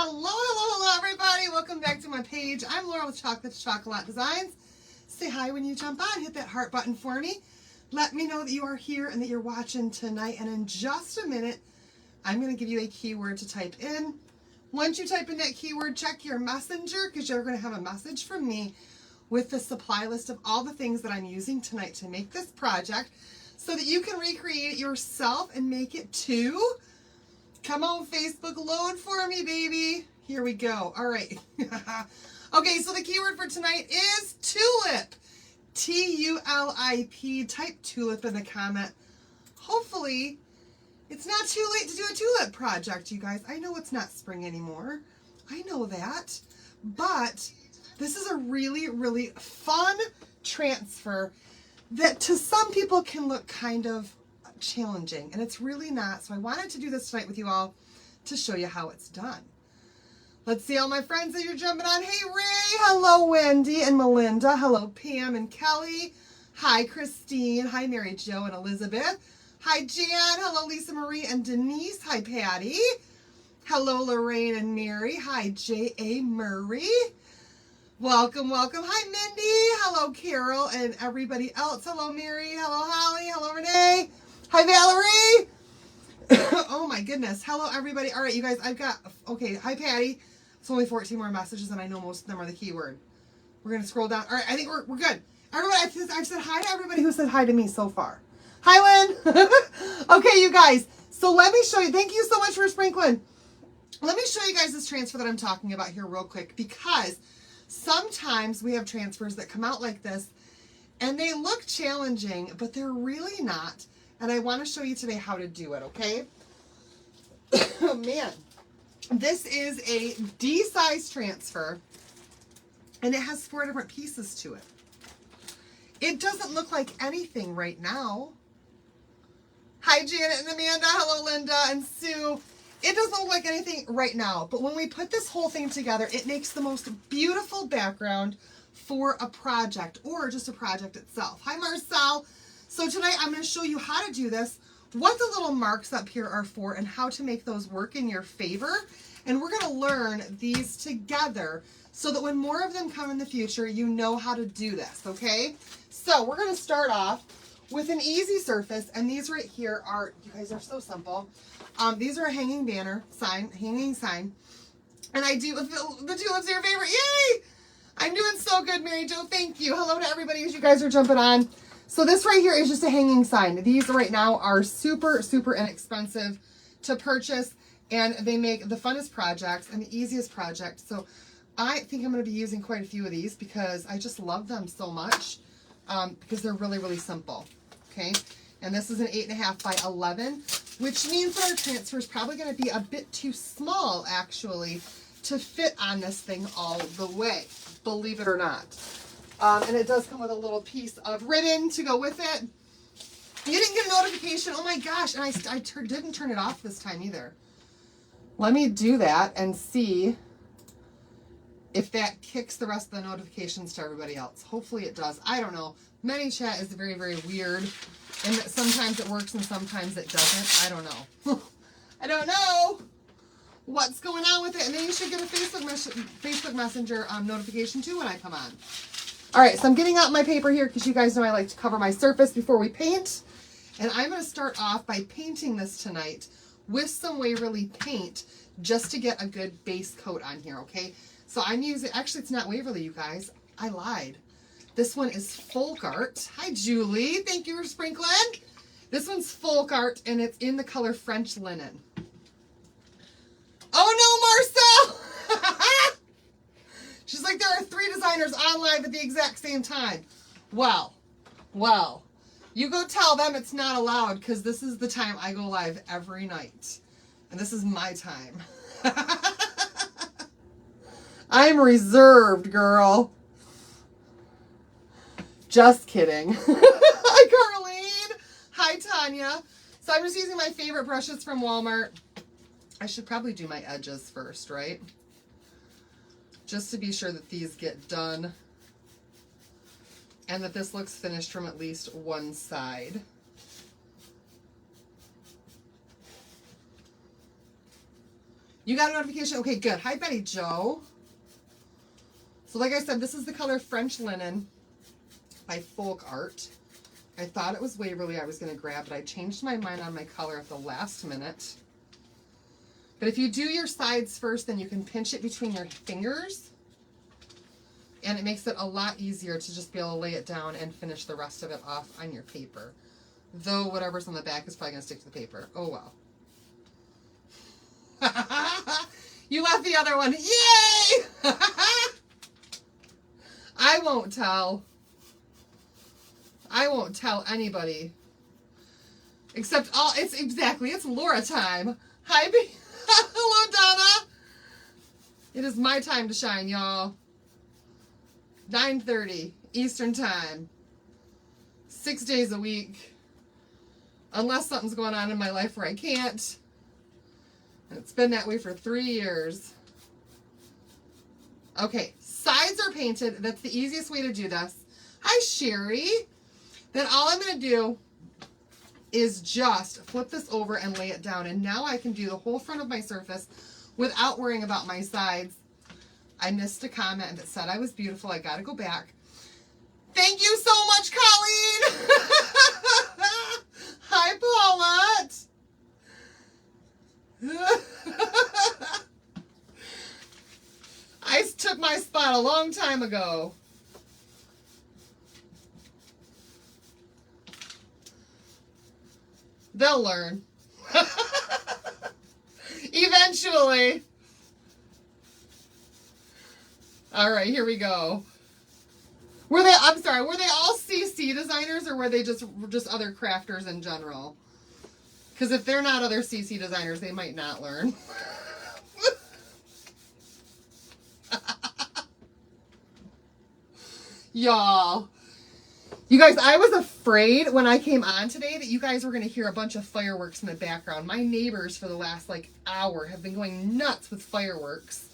Hello, everybody. Welcome back to my page. I'm Laura with Chocolate Designs. Say hi when you jump on. Hit that heart button for me. Let me know that you are here and that you're watching tonight. And in just a minute, I'm going to give you a keyword to type in. Once you type in that keyword, check your messenger because you're going to have a message from me with the supply list of all the things that I'm using tonight to make this project so that you can recreate it yourself and make it too. Come on, Facebook, load for me, baby. Here we go. All right. Okay, so the keyword for tonight is tulip. T-U-L-I-P. Type tulip in the comment. Hopefully, it's not too late to do a tulip project, you guys. I know it's not spring anymore. I know that. But this is a really, really fun transfer that to some people can look kind of challenging, and it's really not. So I wanted to do this tonight with you all to show you how it's done. Let's see all my friends that you're jumping on. Hey Ray, hello Wendy and Melinda, hello Pam and Kelly, hi Christine, hi Mary Jo and Elizabeth, hi Jan, hello Lisa Marie and Denise, hi Patty, hello Lorraine and Mary, hi J.A. Murray, welcome, hi Mindy, hello Carol and everybody else, hello Mary, hello Holly, hello Renee, hi, Valerie. Oh, my goodness. Hello, everybody. All right, you guys, okay, hi, Patty. It's only 14 more messages, and I know most of them are the keyword. We're going to scroll down. All right, I think we're good. Everybody, I've said hi to everybody who said hi to me so far. Hi, Lynn. Okay, you guys, so let me show you. Thank you so much for sprinkling. Let me show you guys this transfer that I'm talking about here real quick, because sometimes we have transfers that come out like this, and they look challenging, but they're really not. And I want to show you today how to do it, okay? Oh, man. This is a D-size transfer, and it has 4 different pieces to it. It doesn't look like anything right now. Hi, Janet and Amanda. Hello, Linda and Sue. It doesn't look like anything right now, but when we put this whole thing together, it makes the most beautiful background for a project or just a project itself. Hi, Marcel. So tonight I'm going to show you how to do this, what the little marks up here are for, and how to make those work in your favor. And we're going to learn these together so that when more of them come in the future, you know how to do this, okay? So we're going to start off with an easy surface, and these right here are, you guys are so simple. These are a hanging sign. And I do, the tulips are your favorite. Yay! I'm doing so good, Mary Jo. Thank you. Hello to everybody as you guys are jumping on. So this right here is just a hanging sign. These right now are super, super inexpensive to purchase, and they make the funnest projects and the easiest projects. So I think I'm going to be using quite a few of these because I just love them so much because they're really, really simple. Okay, and this is an 8.5 by 11, which means that our transfer is probably going to be a bit too small, actually, to fit on this thing all the way, believe it or not. And it does come with a little piece of ribbon to go with it. You didn't get a notification. Oh my gosh. And I didn't turn it off this time either. Let me do that and see if that kicks the rest of the notifications to everybody else. Hopefully it does. I don't know. ManyChat is very, very weird. And that sometimes it works and sometimes it doesn't. I don't know. I don't know what's going on with it. And then you should get a Facebook Messenger notification too when I come on. All right, so I'm getting out my paper here because you guys know I like to cover my surface before we paint. And I'm going to start off by painting this tonight with some Waverly paint just to get a good base coat on here, okay? So I'm using, actually it's not Waverly, you guys. I lied. This one is Folk Art. Hi, Julie. Thank you for sprinkling. This one's Folk Art, and it's in the color French Linen. Oh, no, Marcel! She's like, there are 3 designers on live at the exact same time. Well, you go tell them it's not allowed because this is the time I go live every night. And this is my time. I'm reserved, girl. Just kidding. Hi, Carlene. Hi, Tanya. So I'm just using my favorite brushes from Walmart. I should probably do my edges first, right? Just to be sure that these get done and that this looks finished from at least one side. You got a notification? Okay, good. Hi, Betty Joe. So like I said, this is the color French Linen by Folk Art. I thought it was Waverly I was going to grab, but I changed my mind on my color at the last minute. But if you do your sides first, then you can pinch it between your fingers. And it makes it a lot easier to just be able to lay it down and finish the rest of it off on your paper. Though whatever's on the back is probably going to stick to the paper. Oh, well. You left the other one. Yay! I won't tell. I won't tell anybody. Except it's Laura time. Hi, hello, Donna. It is my time to shine, y'all. 9:30 Eastern Time. 6 days a week. Unless something's going on in my life where I can't. And it's been that way for 3 years. Okay, sides are painted. That's the easiest way to do this. Hi, Sherry. Then all I'm going to do is just flip this over and lay it down. And now I can do the whole front of my surface without worrying about my sides. I missed a comment that said I was beautiful. I got to go back. Thank you so much, Colleen. Hi, Paulette. I took my spot a long time ago. They'll learn. Eventually. All right, here we go. Were they all CC designers, or were they just other crafters in general? Because if they're not other CC designers, they might not learn. Y'all. You guys, I was afraid when I came on today that you guys were going to hear a bunch of fireworks in the background. My neighbors for the last hour have been going nuts with fireworks.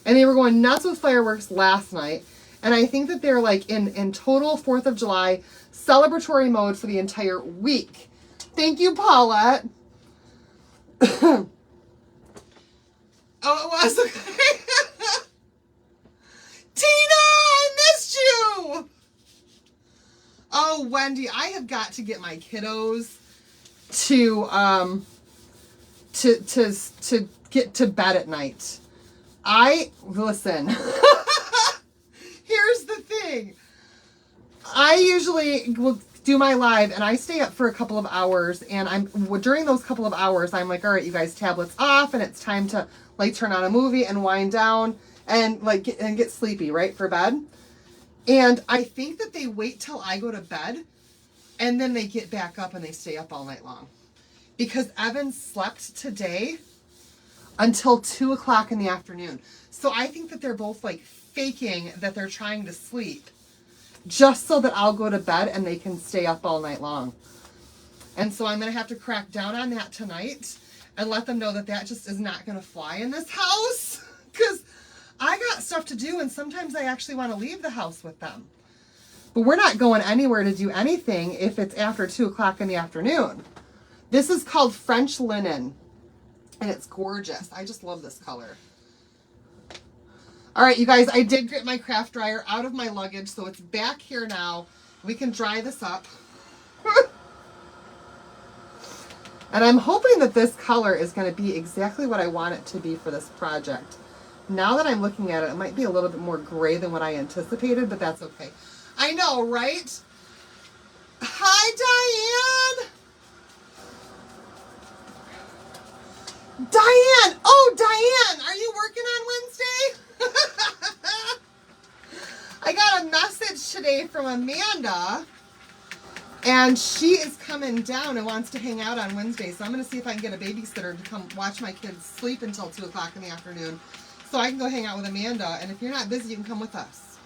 And they were going nuts with fireworks last night. And I think that they're in total 4th of July celebratory mode for the entire week. Thank you, Paulette. Oh, it was okay. Tina, I missed you. Oh, Wendy, I have got to get my kiddos to get to bed at night. Listen. Here's the thing. I usually will do my live and I stay up for a couple of hours, and during those couple of hours I'm like, all right, you guys, tablets off, and it's time to turn on a movie and wind down and get sleepy, right, for bed. And I think that they wait till I go to bed and then they get back up and they stay up all night long. Because Evan slept today until 2 o'clock in the afternoon. So I think that they're both faking that they're trying to sleep just so that I'll go to bed and they can stay up all night long. And so I'm going to have to crack down on that tonight and let them know that just is not going to fly in this house. Because I got stuff to do, and sometimes I actually want to leave the house with them. But we're not going anywhere to do anything if it's after 2 o'clock in the afternoon. This is called French Linen, and it's gorgeous. I just love this color. All right, you guys, I did get my craft dryer out of my luggage, so it's back here now. We can dry this up. And I'm hoping that this color is going to be exactly what I want it to be for this project. Now that I'm looking at it, it might be a little bit more gray than what I anticipated, but that's okay. I know, right? Hi, Diane! Diane! Oh, Diane! Are you working on Wednesday? I got a message today from Amanda, and she is coming down and wants to hang out on Wednesday, so I'm going to see if I can get a babysitter to come watch my kids sleep until 2 o'clock in the afternoon. So I can go hang out with Amanda, and if you're not busy, you can come with us.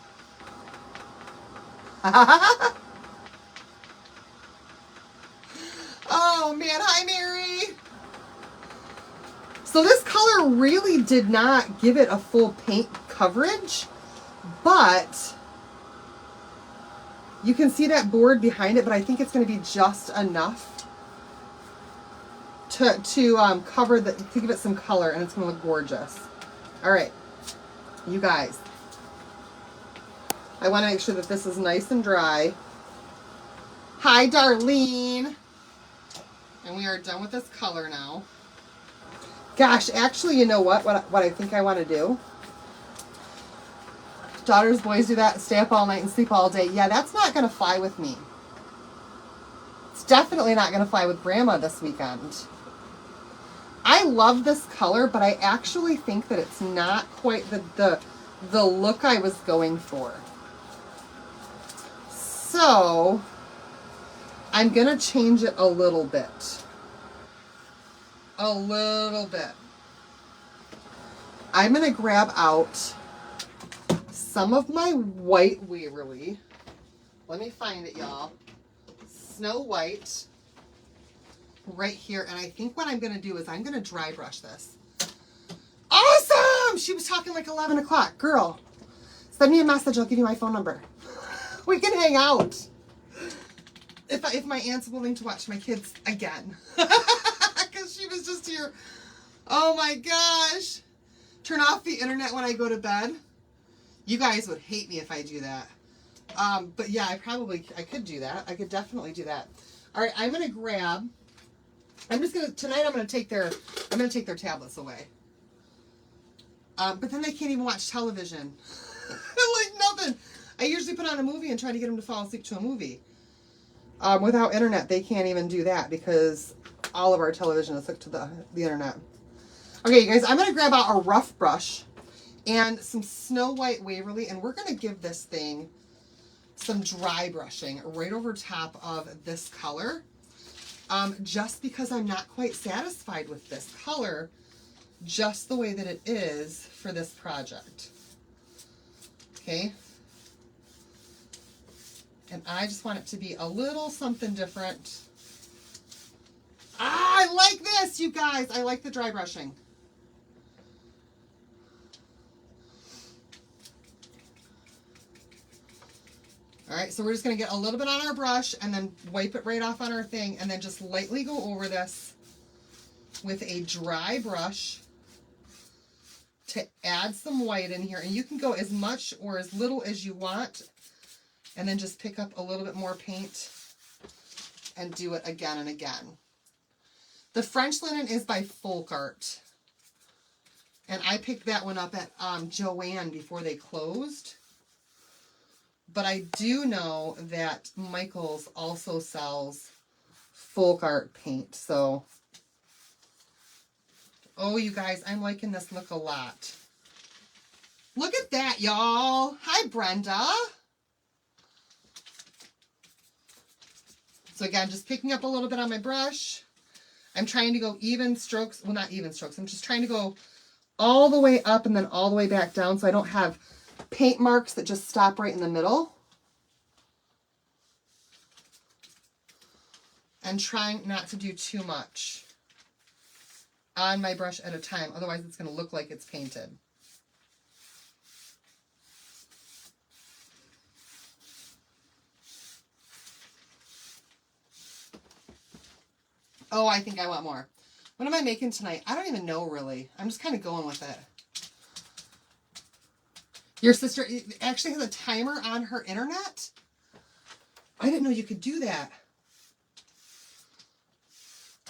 Oh, man. Hi, Mary. So this color really did not give it a full paint coverage, but you can see that board behind it, but I think it's going to be just enough to cover the, to give it some color, and it's going to look gorgeous. All right, you guys. I want to make sure that this is nice and dry. Hi, Darlene. And we are done with this color now. Gosh, actually, you know what? What I think I want to do? Daughters, boys do that, stay up all night and sleep all day. Yeah, that's not going to fly with me. It's definitely not going to fly with Grandma this weekend. I love this color, but I actually think that it's not quite the look I was going for. So, I'm going to change it a little bit. A little bit. I'm going to grab out some of my white Waverly. Let me find it, y'all. Snow White. Right here. And I think what I'm going to do is I'm going to dry brush this. Awesome! She was talking like 11 o'clock. Girl, send me a message. I'll give you my phone number. We can hang out. If my aunt's willing to watch my kids again. Because she was just here. Oh my gosh. Turn off the internet when I go to bed. You guys would hate me if I do that. But yeah, I could do that. I could definitely do that. All right, I'm going to grab, tonight I'm going to take their tablets away. But then they can't even watch television. Like nothing. I usually put on a movie and try to get them to fall asleep to a movie. Without internet, they can't even do that because all of our television is hooked to the internet. Okay, you guys, I'm going to grab out a rough brush and some Snow White Waverly, and we're going to give this thing some dry brushing right over top of this color. Just because I'm not quite satisfied with this color, just the way that it is for this project. Okay. And I just want it to be a little something different. Ah, I like this, you guys. I like the dry brushing. All right, so we're just going to get a little bit on our brush and then wipe it right off on our thing and then just lightly go over this with a dry brush to add some white in here. And you can go as much or as little as you want and then just pick up a little bit more paint and do it again and again. The French linen is by Folk Art. And I picked that one up at Joann before they closed. But I do know that Michael's also sells Folk Art paint. So, oh, you guys, I'm liking this look a lot. Look at that, y'all. Hi, Brenda. So again, just picking up a little bit on my brush. I'm trying to go even strokes. Well, not even strokes. I'm just trying to go all the way up and then all the way back down so I don't have paint marks that just stop right in the middle. And trying not to do too much on my brush at a time. Otherwise, it's going to look like it's painted. Oh, I think I want more. What am I making tonight? I don't even know, really. I'm just kind of going with it. Your sister actually has a timer on her internet? I didn't know you could do that.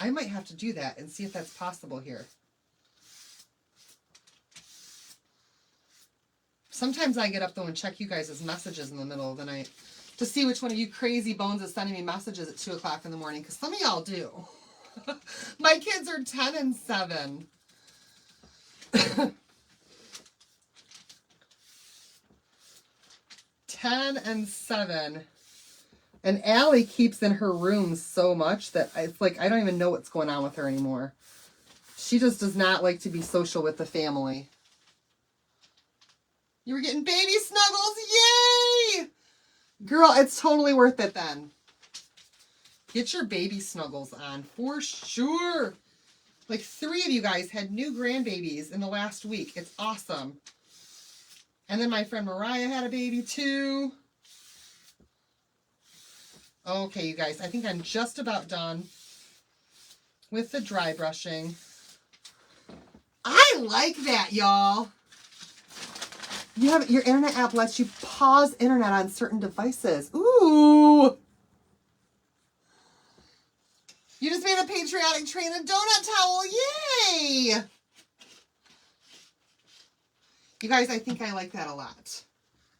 I might have to do that and see if that's possible here. Sometimes I get up, though, and check you guys' messages in the middle of the night to see which one of you crazy bones is sending me messages at 2 o'clock in the morning, because some of y'all do. My kids are 10 and 7. 10 and 7. And Allie keeps in her room so much that it's like I don't even know what's going on with her anymore. She just does not like to be social with the family. You were getting baby snuggles. Yay! Girl, it's totally worth it then. Get your baby snuggles on for sure. Like 3 of you guys had new grandbabies in the last week. It's awesome. And then my friend Mariah had a baby too. Okay, you guys, I think I'm just about done. with the dry brushing. I like that, y'all. You have your internet app lets you pause internet on certain devices. Ooh. You just made a patriotic tray and a donut towel. Yay! You guys, I think I like that a lot.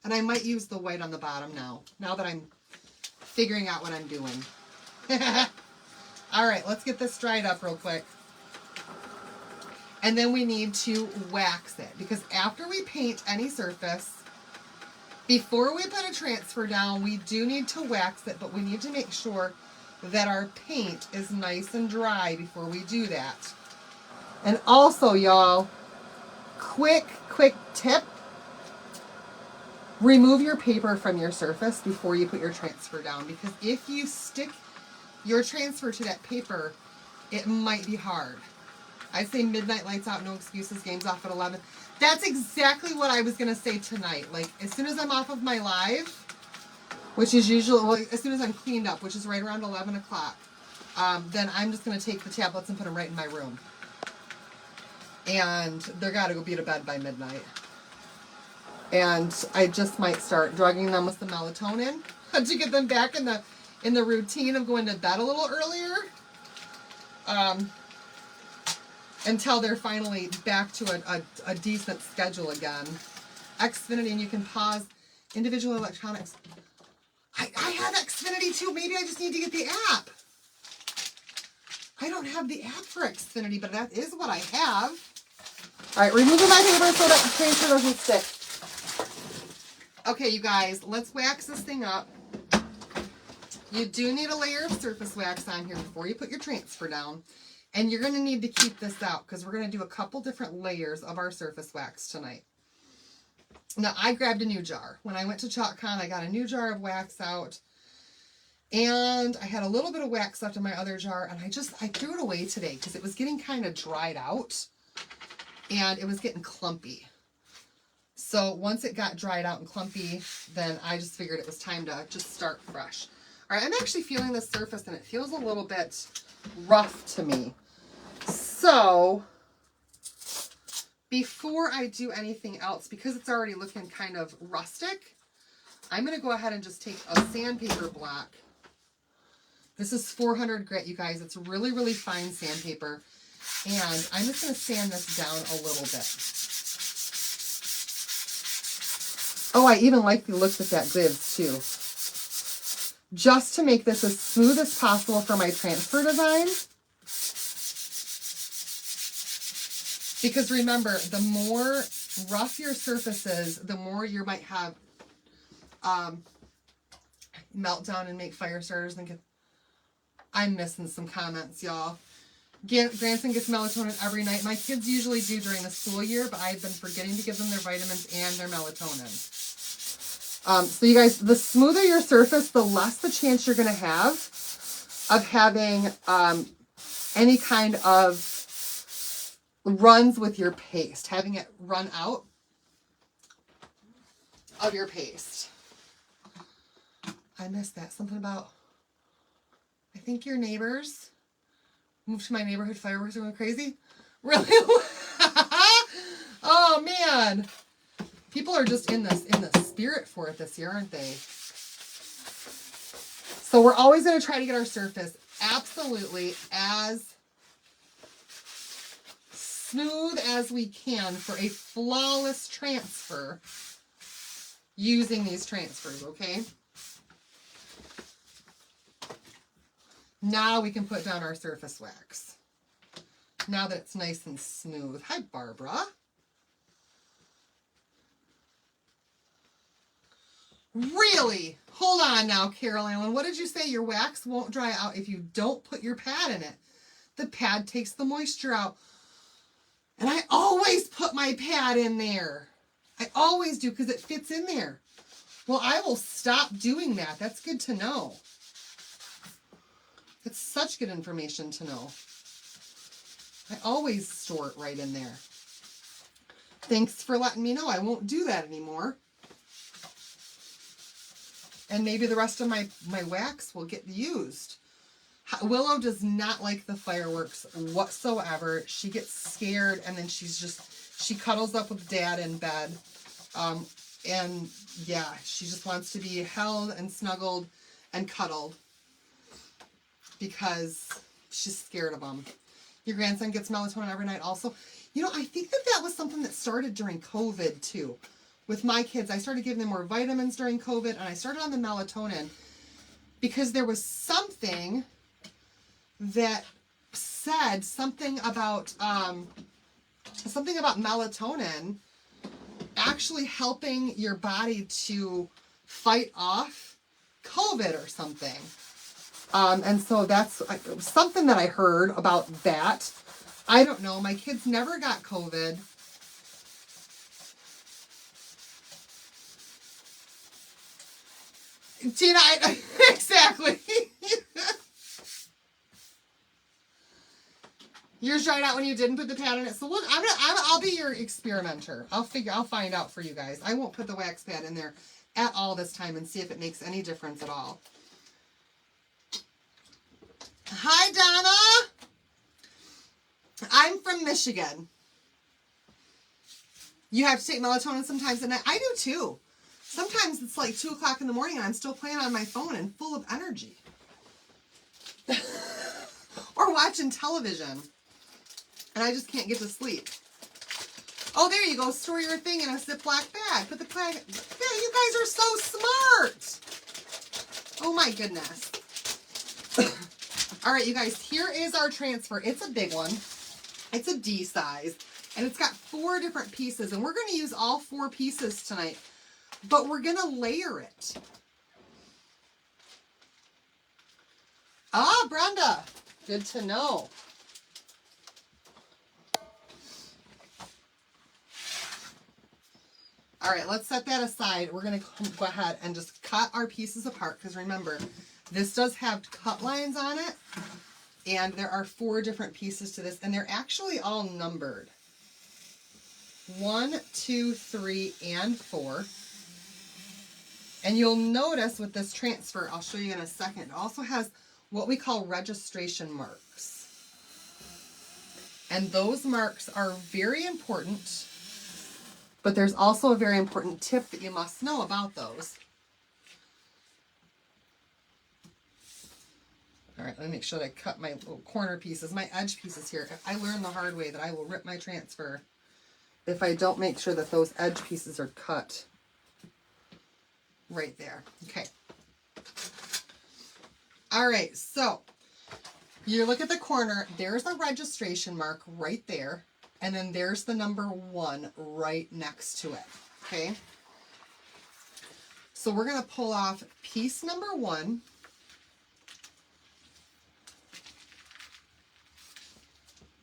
And I might use the white on the bottom now that I'm figuring out what I'm doing. All right, let's get this dried up real quick. And then we need to wax it, because after we paint any surface, before we put a transfer down, we do need to wax it, but we need to make sure that our paint is nice and dry before we do that. And also, y'all, quick tip, remove your paper from your surface before you put your transfer down, because if you stick your transfer to that paper, it might be hard. I say midnight lights out, no excuses, game's off at 11. That's exactly what I was going to say tonight. Like, as soon as I'm off of my live, which is usually, well, as soon as I'm cleaned up, which is right around 11 o'clock, then I'm just going to take the tablets and put them right in my room. And they're got to go be to bed by midnight. And I just might start drugging them with some melatonin to get them back in the routine of going to bed a little earlier. Until they're finally back to a decent schedule again. Xfinity, and you can pause individual electronics. I have Xfinity too. Maybe I just need to get the app. I don't have the app for Xfinity, but that is what I have. All right, removing my paper so that the transfer doesn't stick. Okay, you guys, let's wax this thing up. You do need a layer of surface wax on here before you put your transfer down. And you're going to need to keep this out because we're going to do a couple different layers of our surface wax tonight. Now, I grabbed a new jar. When I went to ChalkCon, I got a new jar of wax out. And I had a little bit of wax left in my other jar. And I threw it away today because it was getting kind of dried out. And it was getting clumpy. So once it got dried out and clumpy, then I just figured it was time to just start fresh. All right, I'm actually feeling this surface and it feels a little bit rough to me. So before I do anything else, because it's already looking kind of rustic, I'm going to go ahead and just take a sandpaper block. This is 400 grit, you guys. It's really, really fine sandpaper. And I'm just going to sand this down a little bit. Oh, I even like the look that gives too. Just to make this as smooth as possible for my transfer design. Because remember, the more rough your surface is, the more you might have meltdown and make fire starters. I'm missing some comments, y'all. Grandson gets melatonin every night. My kids usually do during the school year, but I've been forgetting to give them their vitamins and their melatonin. So you guys, the smoother your surface, the less the chance you're going to have of having any kind of runs with your paste, having it run out of your paste. I missed that. Something about, I think your neighbors moved to my neighborhood, fireworks are going crazy. Really? Oh man. People are just in the spirit for it this year, aren't they? So we're always going to try to get our surface absolutely as smooth as we can for a flawless transfer using these transfers, okay? Now we can put down our surface wax. Now that it's nice and smooth. Hi, Barbara. Really? Hold on now, Carol Allen. What did you say? Your wax won't dry out if you don't put your pad in it. The pad takes the moisture out. And I always put my pad in there. I always do because it fits in there. Well, I will stop doing that. That's good to know. It's such good information to know. I always store it right in there. Thanks for letting me know. I won't do that anymore. And maybe the rest of my wax will get used. Willow does not like the fireworks whatsoever. She gets scared, and then she cuddles up with Dad in bed. And yeah, she just wants to be held and snuggled and cuddled because she's scared of them. Your grandson gets melatonin every night also. You know, I think that was something that started during COVID too. With my kids, I started giving them more vitamins during COVID, and I started on the melatonin because there was something that said something about melatonin actually helping your body to fight off COVID or something. And so that's something that I heard about that. I don't know. My kids never got COVID. Gina, exactly. Yours dried out when you didn't put the pad in it. So look, I'll be your experimenter. I'll find out for you guys. I won't put the wax pad in there at all this time and see if it makes any difference at all. Hi, Donna. I'm from Michigan. You have to take melatonin sometimes at night. I do too. Sometimes it's like 2 o'clock in the morning and I'm still playing on my phone and full of energy. Or watching television. And I just can't get to sleep. Oh, there you go. Store your thing in a Ziploc bag. Put the bag. Yeah, you guys are so smart. Oh my goodness. All right, you guys, here is our transfer. It's a big one. It's a D size. And it's got 4 different pieces. And we're going to use all 4 pieces tonight. But we're going to layer it. Ah, Brenda. Good to know. All right, let's set that aside. We're going to go ahead and just cut our pieces apart. Because remember, this does have cut lines on it. And there are 4 different pieces to this. And they're actually all numbered. 1, 2, 3, and 4. And you'll notice with this transfer, I'll show you in a second, it also has what we call registration marks. And those marks are very important, but there's also a very important tip that you must know about those. All right, let me make sure that I cut my little corner pieces, my edge pieces here. I learned the hard way that I will rip my transfer if I don't make sure that those edge pieces are cut. Right there. Okay. All right. So you look at the corner. There's a registration mark right there. And then there's the number 1 right next to it. Okay. So we're going to pull off piece number 1.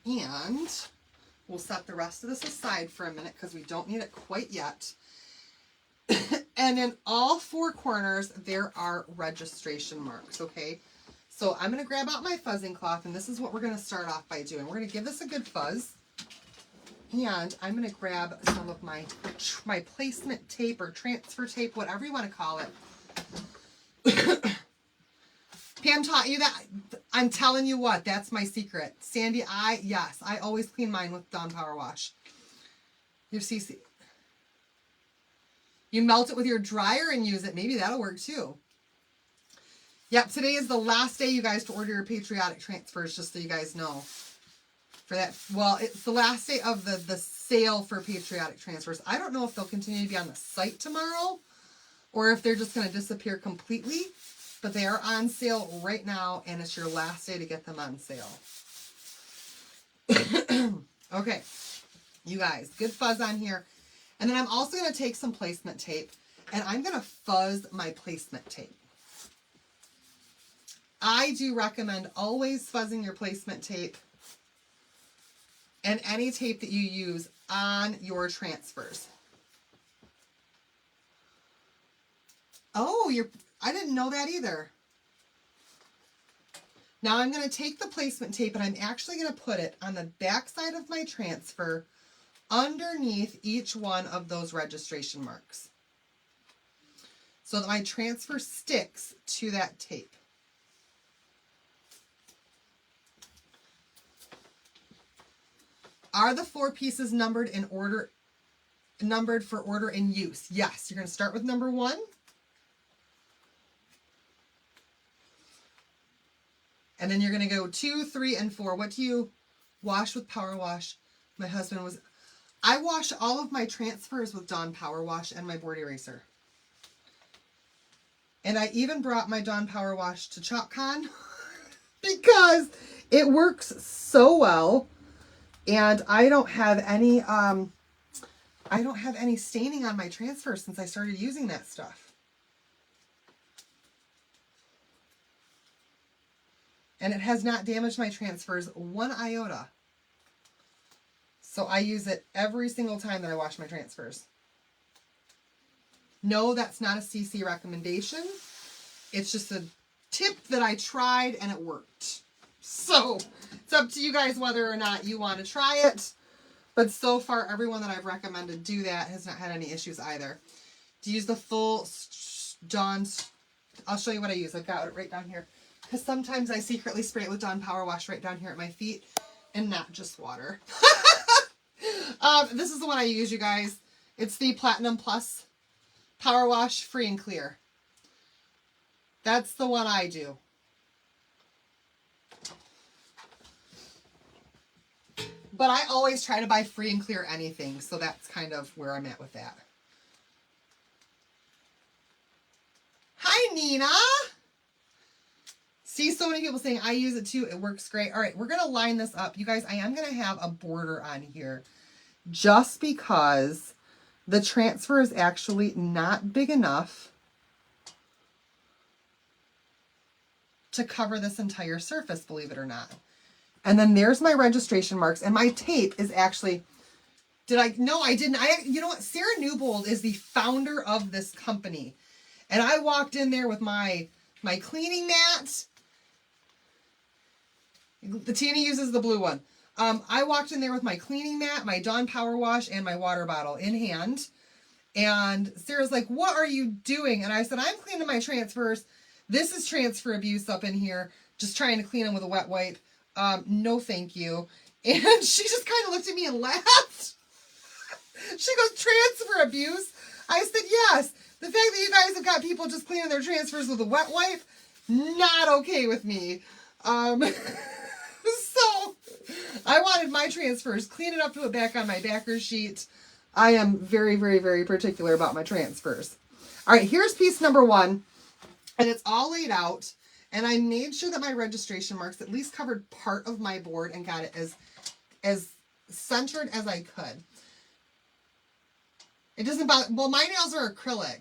And we'll set the rest of this aside for a minute because we don't need it quite yet. And in all 4 corners, there are registration marks, okay? So I'm going to grab out my fuzzing cloth, and this is what we're going to start off by doing. We're going to give this a good fuzz. And I'm going to grab some of my placement tape or transfer tape, whatever you want to call it. Pam taught you that? I'm telling you what, that's my secret. Sandy, yes, I always clean mine with Dawn Power Wash. Your CC. You melt it with your dryer and use it. Maybe that'll work too. Yep, today is the last day, you guys, to order your patriotic transfers, just so you guys know. For that, well, it's the last day of the sale for patriotic transfers. I don't know if they'll continue to be on the site tomorrow or if they're just going to disappear completely, but they are on sale right now, and it's your last day to get them on sale. Okay, you guys, good fuzz on here. And then I'm also going to take some placement tape, and I'm going to fuzz my placement tape. I do recommend always fuzzing your placement tape and any tape that you use on your transfers. Oh, I didn't know that either. Now I'm going to take the placement tape, and I'm actually going to put it on the back side of my transfer underneath each one of those registration marks so that my transfer sticks to that tape. Are the 4 pieces numbered in order, numbered for order in use? Yes. You're going to start with number 1. And then you're going to go 2, 3, and 4. What do you wash with power wash? My husband was... I wash all of my transfers with Dawn Power Wash and my board eraser. And I even brought my Dawn Power Wash to ChalkCon because it works so well. And I don't have any staining on my transfers since I started using that stuff. And it has not damaged my transfers 1 iota. So I use it every single time that I wash my transfers. No, that's not a CC recommendation. It's just a tip that I tried and it worked. So it's up to you guys whether or not you want to try it. But so far, everyone that I've recommended do that has not had any issues either. To use the full Dawn's, I'll show you what I use. I've got it right down here. Because sometimes I secretly spray it with Dawn Power Wash right down here at my feet and not just water. This is the one I use, you guys. It's the Platinum Plus Power Wash Free and Clear. That's the one I do. But I always try to buy free and clear anything, so that's kind of where I'm at with that. Hi, Nina. See, so many people saying I use it too. It works great. All right, we're going to line this up. You guys, I am going to have a border on here just because the transfer is actually not big enough to cover this entire surface, believe it or not. And then there's my registration marks, and my tape is actually, no, I didn't. You know what? Sarah Newbold is the founder of this company. And I walked in there with my cleaning mat. The Tina uses the blue one. I walked in there with my cleaning mat, my Dawn Power Wash, and my water bottle in hand. And Sarah's like, what are you doing? And I said, I'm cleaning my transfers. This is transfer abuse up in here. Just trying to clean them with a wet wipe. No, thank you. And she just kind of looked at me and laughed. She goes, transfer abuse? I said, yes. The fact that you guys have got people just cleaning their transfers with a wet wipe, not okay with me. So I wanted my transfers, clean it up, put it back on my backer sheet. I am very, very, very particular about my transfers. All right, here's piece number 1. And it's all laid out. And I made sure that my registration marks at least covered part of my board and got it as centered as I could. It doesn't bother, well, my nails are acrylic.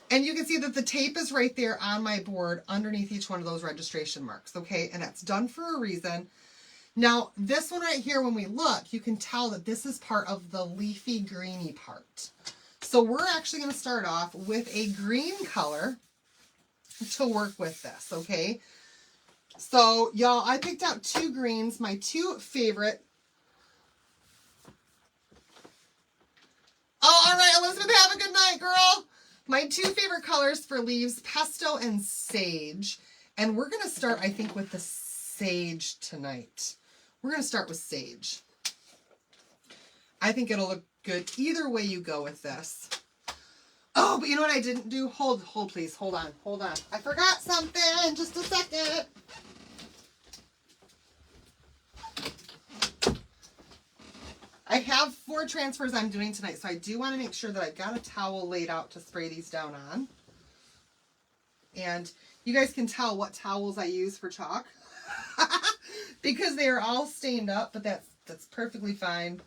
And you can see that the tape is right there on my board underneath each one of those registration marks, okay? And that's done for a reason. Now, this one right here, when we look, you can tell that this is part of the leafy greeny part. So we're actually going to start off with a green color to work with this, okay? So, y'all, I picked out 2 greens, my 2 favorite. Oh, all right, Elizabeth, have a good night, girl. My 2 favorite colors for leaves, pesto and sage. And we're going to start, I think, with the sage tonight. We're going to start with sage. I think it'll look good either way you go with this. Oh, but you know what I didn't do? Hold, please. Hold on. I forgot something. Just a second. I have 4 transfers I'm doing tonight, so I do want to make sure that I've got a towel laid out to spray these down on. And you guys can tell what towels I use for chalk because they are all stained up, but that's perfectly fine.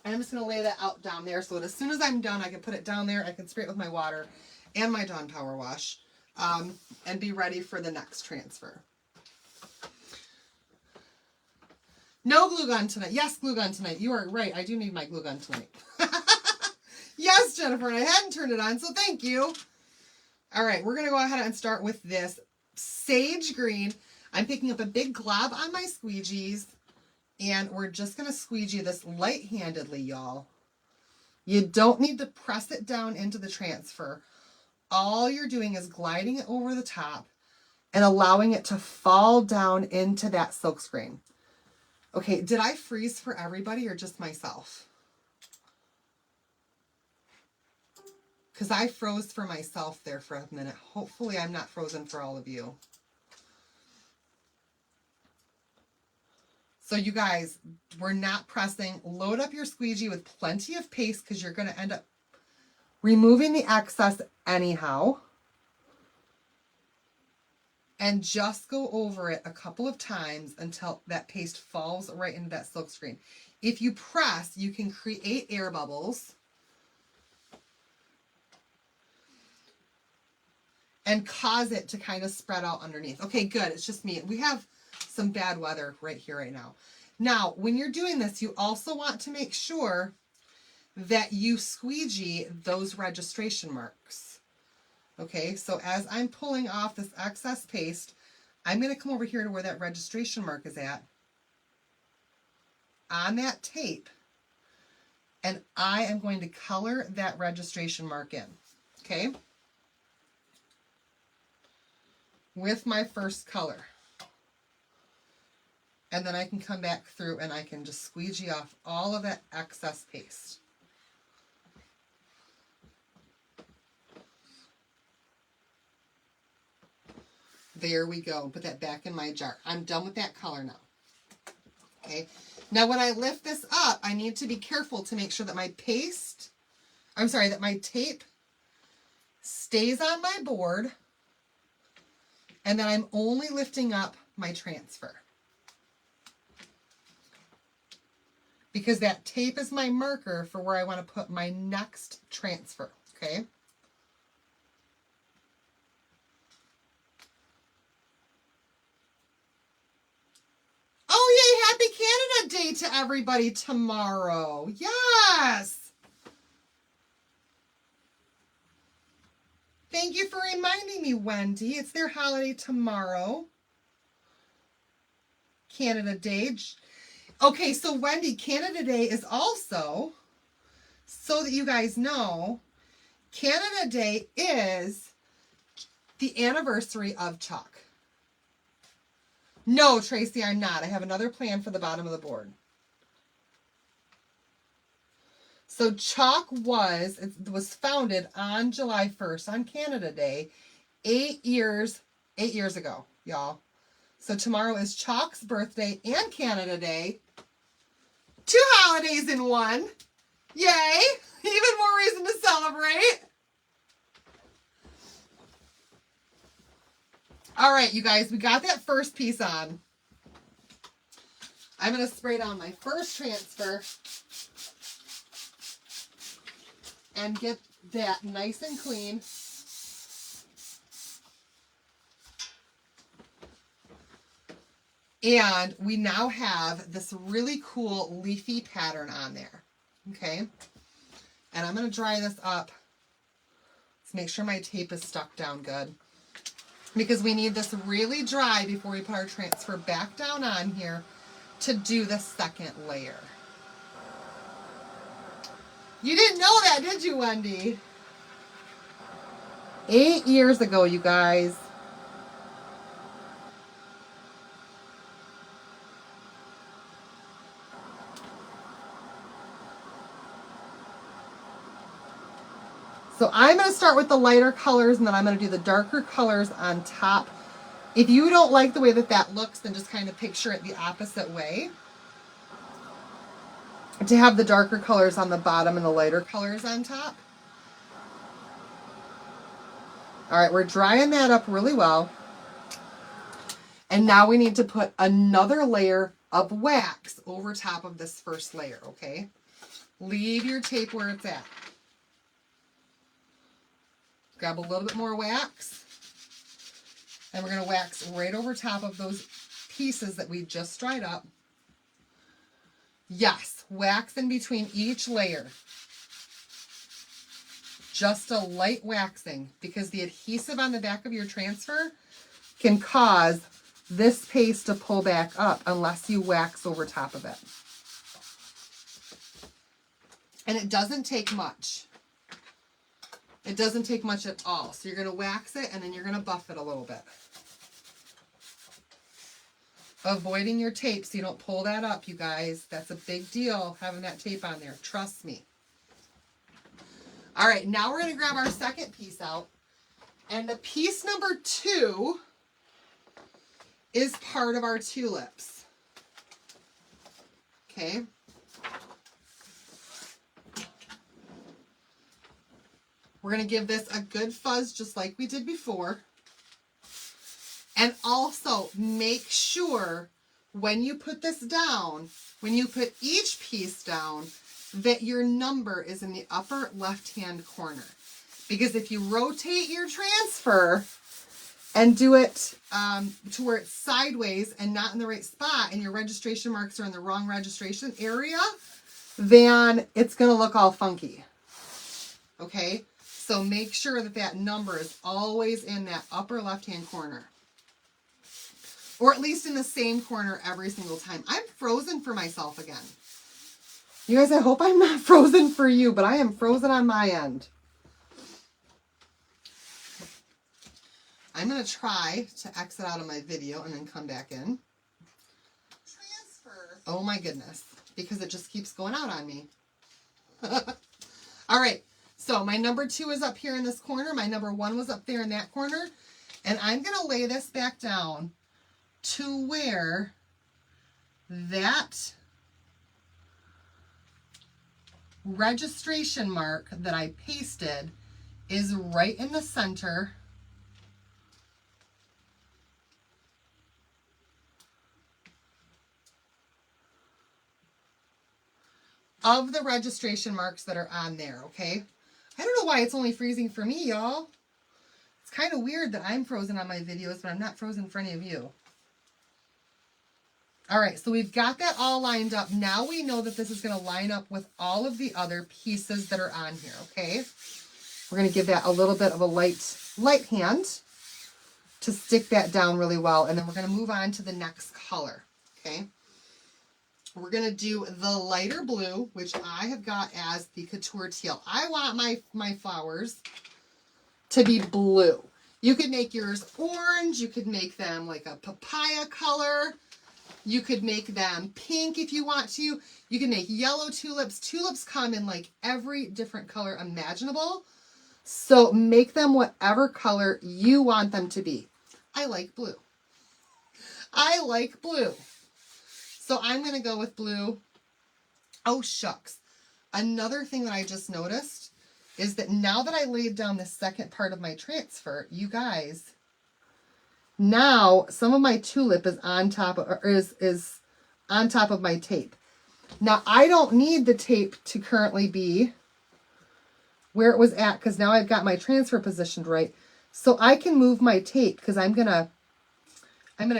I'm just going to lay that out down there so that as soon as I'm done, I can put it down there. I can spray it with my water and my Dawn Power Wash and be ready for the next transfer. No glue gun tonight. Yes, glue gun tonight. You are right. I do need my glue gun tonight. Yes, Jennifer, and I hadn't turned it on, so thank you. All right, we're going to go ahead and start with this sage green. I'm picking up a big glob on my squeegees, and we're just going to squeegee this light-handedly, y'all. You don't need to press it down into the transfer. All you're doing is gliding it over the top and allowing it to fall down into that silkscreen. Okay, did I freeze for everybody or just myself? Because I froze for myself there for a minute. Hopefully I'm not frozen for all of you. So you guys, we're not pressing. Load up your squeegee with plenty of paste because you're going to end up removing the excess anyhow. And just go over it a couple of times until that paste falls right into that silk screen. If you press, you can create air bubbles and cause it to kind of spread out underneath. Okay, good. It's just me. We have some bad weather right here, right now. Now, when you're doing this, you also want to make sure that you squeegee those registration marks. Okay, so as I'm pulling off this excess paste, I'm going to come over here to where that registration mark is at on that tape, and I am going to color that registration mark in. Okay, with my first color. And then I can come back through and I can just squeegee off all of that excess paste. There we go. Put that back in my jar. I'm done with that color now. Okay. Now when I lift this up, I need to be careful to make sure that my that my tape stays on my board, and then I'm only lifting up my transfer. Because that tape is my marker for where I want to put my next transfer, okay? Oh, yay, happy Canada Day to everybody tomorrow. Yes! Thank you for reminding me, Wendy. It's their holiday tomorrow. Canada Day. Okay, so Wendy, Canada Day is also, so that you guys know, Canada Day is the anniversary of chalk. No, Tracy, I'm not. I have another plan for the bottom of the board. So chalk was founded on July 1st, on Canada Day, 8 years ago, y'all. So tomorrow is Chalk's birthday and Canada Day. 2 holidays in one. Yay! Even more reason to celebrate. All right, you guys, we got that first piece on. I'm going to spray down my first transfer and get that nice and clean. And we now have this really cool leafy pattern on there, okay? And I'm going to dry this up. Let's make sure my tape is stuck down good, because we need this really dry before we put our transfer back down on here to do the second layer. You didn't know that, did you, Wendy? 8 years ago, you guys. So I'm going to start with the lighter colors, and then I'm going to do the darker colors on top. If you don't like the way that looks, then just kind of picture it the opposite way. To have the darker colors on the bottom and the lighter colors on top. All right, we're drying that up really well. And now we need to put another layer of wax over top of this first layer, okay? Leave your tape where it's at. Grab a little bit more wax. And we're going to wax right over top of those pieces that we just dried up. Yes, wax in between each layer. Just a light waxing, because the adhesive on the back of your transfer can cause this paste to pull back up unless you wax over top of it. And it doesn't take much. It doesn't take much at all. So you're going to wax it, and then you're going to buff it a little bit. avoiding your tape so you don't pull that up, you guys. That's a big deal, having that tape on there. Trust me. All right, now we're going to grab our second piece out. And the piece number 2 is part of our tulips. Okay. We're going to give this a good fuzz just like we did before. And also make sure when you put this down, when you put each piece down, that your number is in the upper left-hand corner. Because if you rotate your transfer and do it to where it's sideways and not in the right spot and your registration marks are in the wrong registration area, then it's going to look all funky. Okay? So make sure that that number is always in that upper left-hand corner. Or at least in the same corner every single time. I'm frozen for myself again. You guys, I hope I'm not frozen for you, but I am frozen on my end. I'm going to try to exit out of my video and then come back in. Transfer. Oh my goodness. Because it just keeps going out on me. All right. So my number 2 is up here in this corner. My number 1 was up there in that corner. And I'm going to lay this back down to where that registration mark that I pasted is right in the center of the registration marks that are on there, okay? I don't know why it's only freezing for me, y'all. It's kind of weird that I'm frozen on my videos, but I'm not frozen for any of you. All right, so we've got that all lined up. Now we know that this is going to line up with all of the other pieces that are on here, okay? We're going to give that a little bit of a light hand to stick that down really well, and then we're going to move on to the next color, okay? We're going to do the lighter blue, which I have got as the couture teal. I want my flowers to be blue. You could make yours orange. You could make them like a papaya color. You could make them pink if you want to. You can make yellow tulips. Tulips come in like every different color imaginable. So make them whatever color you want them to be. I like blue. I like blue. So I'm going to go with blue. Oh, shucks. Another thing that I just noticed is that now that I laid down the second part of my transfer, you guys, now some of my tulip is on top of, or is on top of my tape. Now I don't need the tape to currently be where it was at because now I've got my transfer positioned right. So I can move my tape because I'm gonna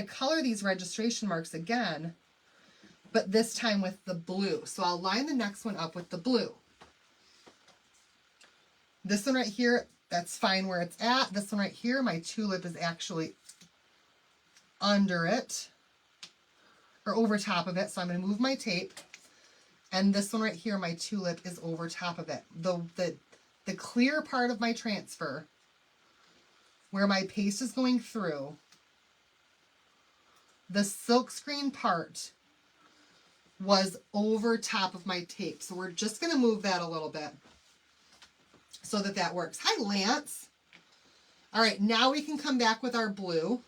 color these registration marks again, but this time with the blue. So I'll line the next one up with the blue. This one right here, that's fine where it's at. This one right here, my tulip is actually under it or over top of it. So I'm going to move my tape. And this one right here, my tulip is over top of it. The clear part of my transfer where my paste is going through, the silkscreen part was over top of my tape. So we're just going to move that a little bit so that that works. Hi, Lance. All right, now we can come back with our blue.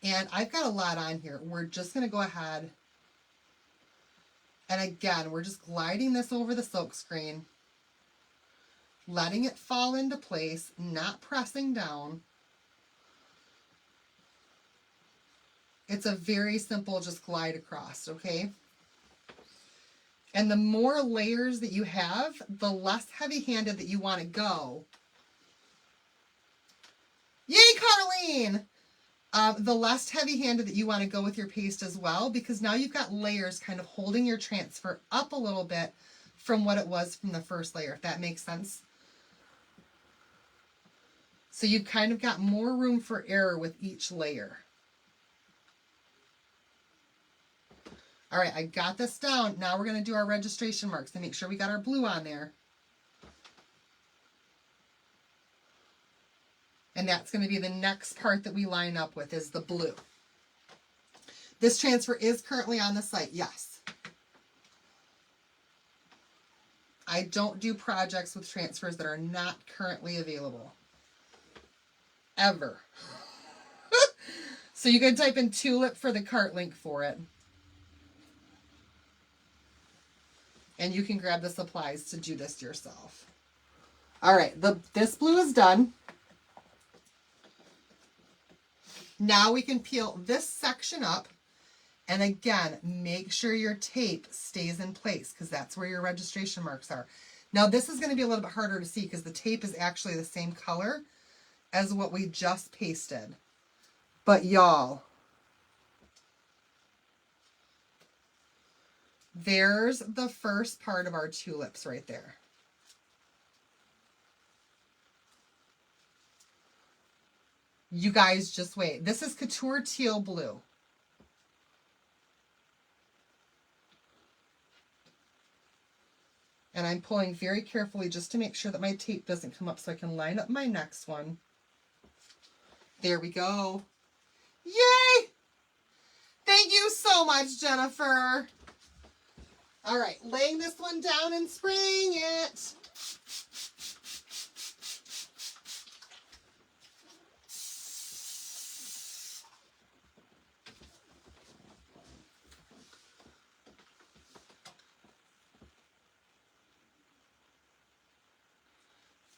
And I've got a lot on here. We're just going to go ahead. And again, we're just gliding this over the silkscreen, letting it fall into place, not pressing down. It's a very simple just glide across, okay? And the more layers that you have, the less heavy-handed that you want to go. Yay, Carlene! The less heavy-handed that you want to go with your paste as well, because now you've got layers kind of holding your transfer up a little bit from what it was from the first layer, if that makes sense. So you've kind of got more room for error with each layer. All right, I got this down. Now we're going to do our registration marks to make sure we got our blue on there. And that's going to be the next part that we line up with is the blue. This transfer is currently on the site, yes. I don't do projects with transfers that are not currently available. Ever. So you can type in tulip for the cart link for it. And you can grab the supplies to do this yourself. All right, this blue is done. Now we can peel this section up. And again, make sure your tape stays in place because that's where your registration marks are. Now this is going to be a little bit harder to see because the tape is actually the same color as what we just pasted. But y'all, there's the first part of our tulips right there. You guys just wait. This is Couture Teal Blue. And I'm pulling very carefully just to make sure that my tape doesn't come up so I can line up my next one. There we go. Yay! Thank you so much, Jennifer. All right, laying this one down and spraying it.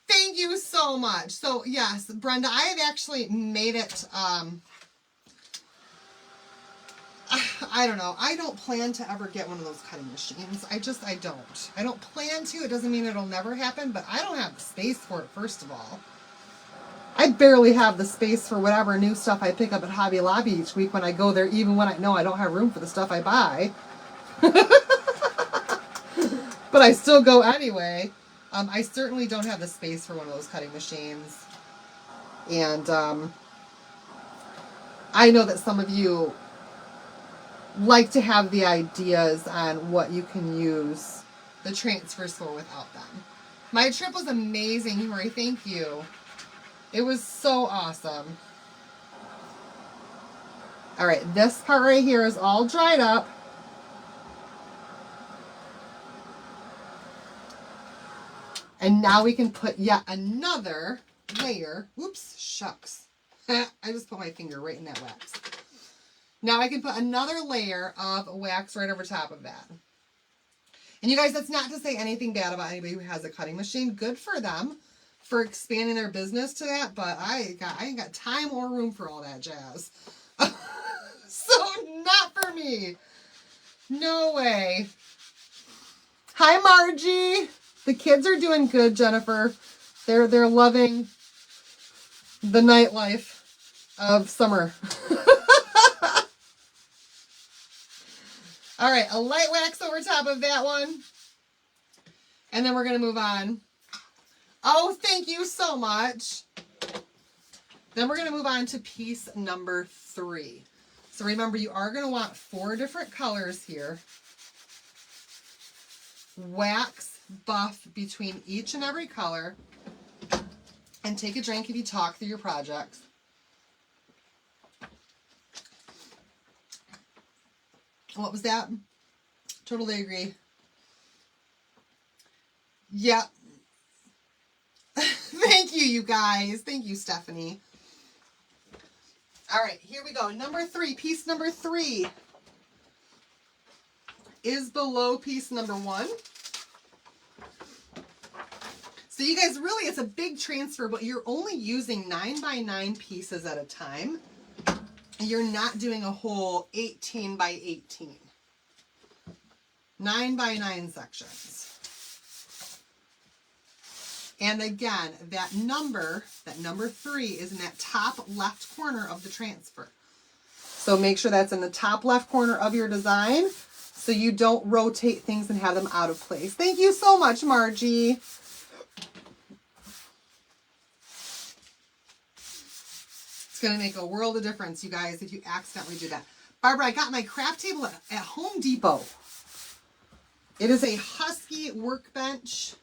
Thank you so much. So yes, Brenda, I have actually made it, I don't know. I don't plan to ever get one of those cutting machines. I don't. I don't plan to. It doesn't mean it'll never happen, but I don't have the space for it, first of all. I barely have the space for whatever new stuff I pick up at Hobby Lobby each week when I go there, even when I know I don't have room for the stuff I buy. But I still go anyway. I certainly don't have the space for one of those cutting machines. And I know that some of you like to have the ideas on what you can use the transfers for without them. My trip was amazing, Hori. Thank you. It was so awesome. All right, this part right here is all dried up. And now we can put yet another layer. Whoops, shucks. I just put my finger right in that wax. Now I can put another layer of wax right over top of that. And you guys, that's not to say anything bad about anybody who has a cutting machine. Good for them for expanding their business to that, but I ain't got time or room for all that jazz. So not for me. No way. Hi, Margie. The kids are doing good, Jennifer. They're loving the nightlife of summer. All right, a light wax over top of that one. And then we're going to move on. Oh, thank you so much. Then we're going to move on to piece number 3. So remember, you are going to want 4 different colors here. Wax buff between each and every color. And take a drink if you talk through your projects. What was that? Totally agree. Yep. Thank you, you guys. Thank you, Stephanie. All right, here we go. Number 3, piece number 3 is below piece number 1. So you guys, really, it's a big transfer, but you're only using 9x9 pieces at a time. You're not doing a whole 18x18. 9x9 sections. And again, that number 3 is in that top left corner of the transfer. So make sure that's in the top left corner of your design so you don't rotate things and have them out of place. Thank you so much, Margie. It's going to make a world of difference, you guys, if you accidentally do that. Barbara, I got my craft table at Home Depot. It is a Husky workbench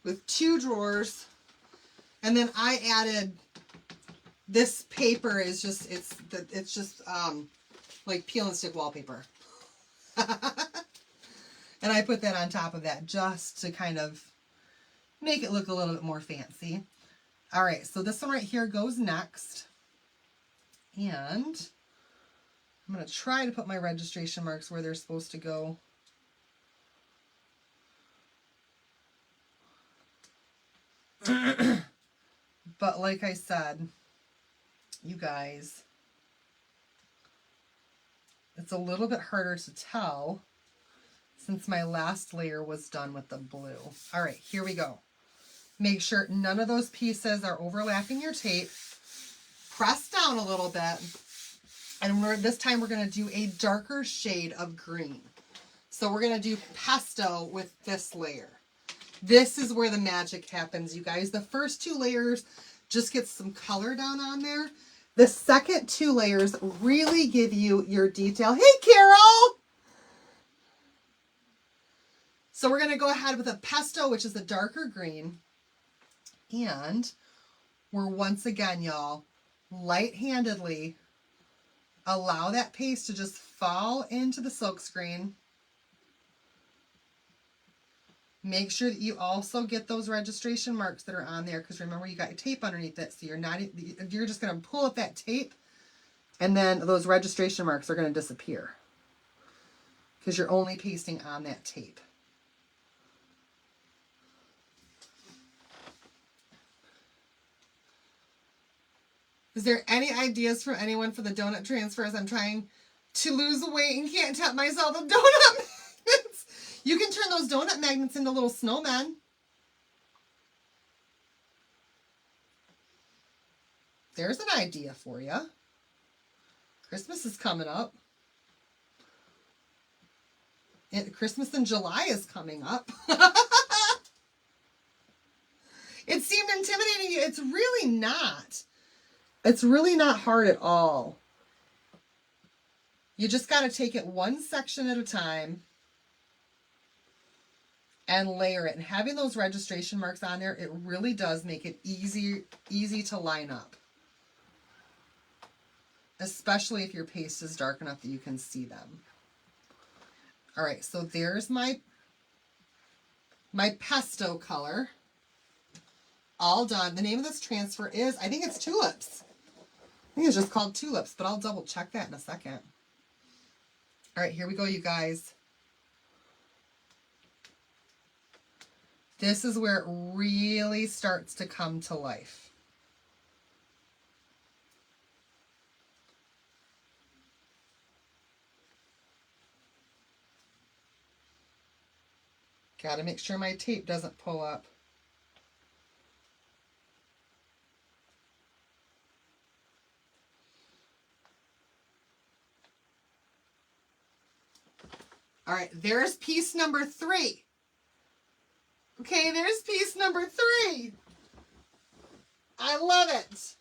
with 2 drawers. And then I added this paper is just, it's just like peel and stick wallpaper. And I put that on top of that just to kind of make it look a little bit more fancy. All right, so this one right here goes next. And I'm going to try to put my registration marks where they're supposed to go. But like I said, you guys, it's a little bit harder to tell since my last layer was done with the blue. All right, here we go. Make sure none of those pieces are overlapping your tape. Press down a little bit. And this time we're going to do a darker shade of green. So we're going to do pesto with this layer. This is where the magic happens, you guys. The first 2 layers just get some color down on there. The second 2 layers really give you your detail. Hey, Carol! So we're going to go ahead with a pesto, which is a darker green. And we're once again, y'all, light-handedly allow that paste to just fall into the silkscreen. Make sure that you also get those registration marks that are on there, because remember, you got your tape underneath it, so you're just going to pull up that tape, and then those registration marks are going to disappear because you're only pasting on that tape. Is there any ideas from anyone for the donut transfers? I'm trying to lose weight and can't tap myself with donut magnets. You can turn those donut magnets into little snowmen. There's an idea for you. Christmas is coming up. Christmas in July is coming up. It seemed intimidating. It's really not. It's really not hard at all. You just got to take it one section at a time and layer it. And having those registration marks on there, it really does make it easy to line up. Especially if your paste is dark enough that you can see them. All right, so there's my pesto color. All done. The name of this transfer is, I think it's tulips. I think it's just called tulips, but I'll double check that in a second. All right, here we go, you guys. This is where it really starts to come to life. Got to make sure my tape doesn't pull up. All right, there's piece number 3. Okay, there's piece number 3. I love it.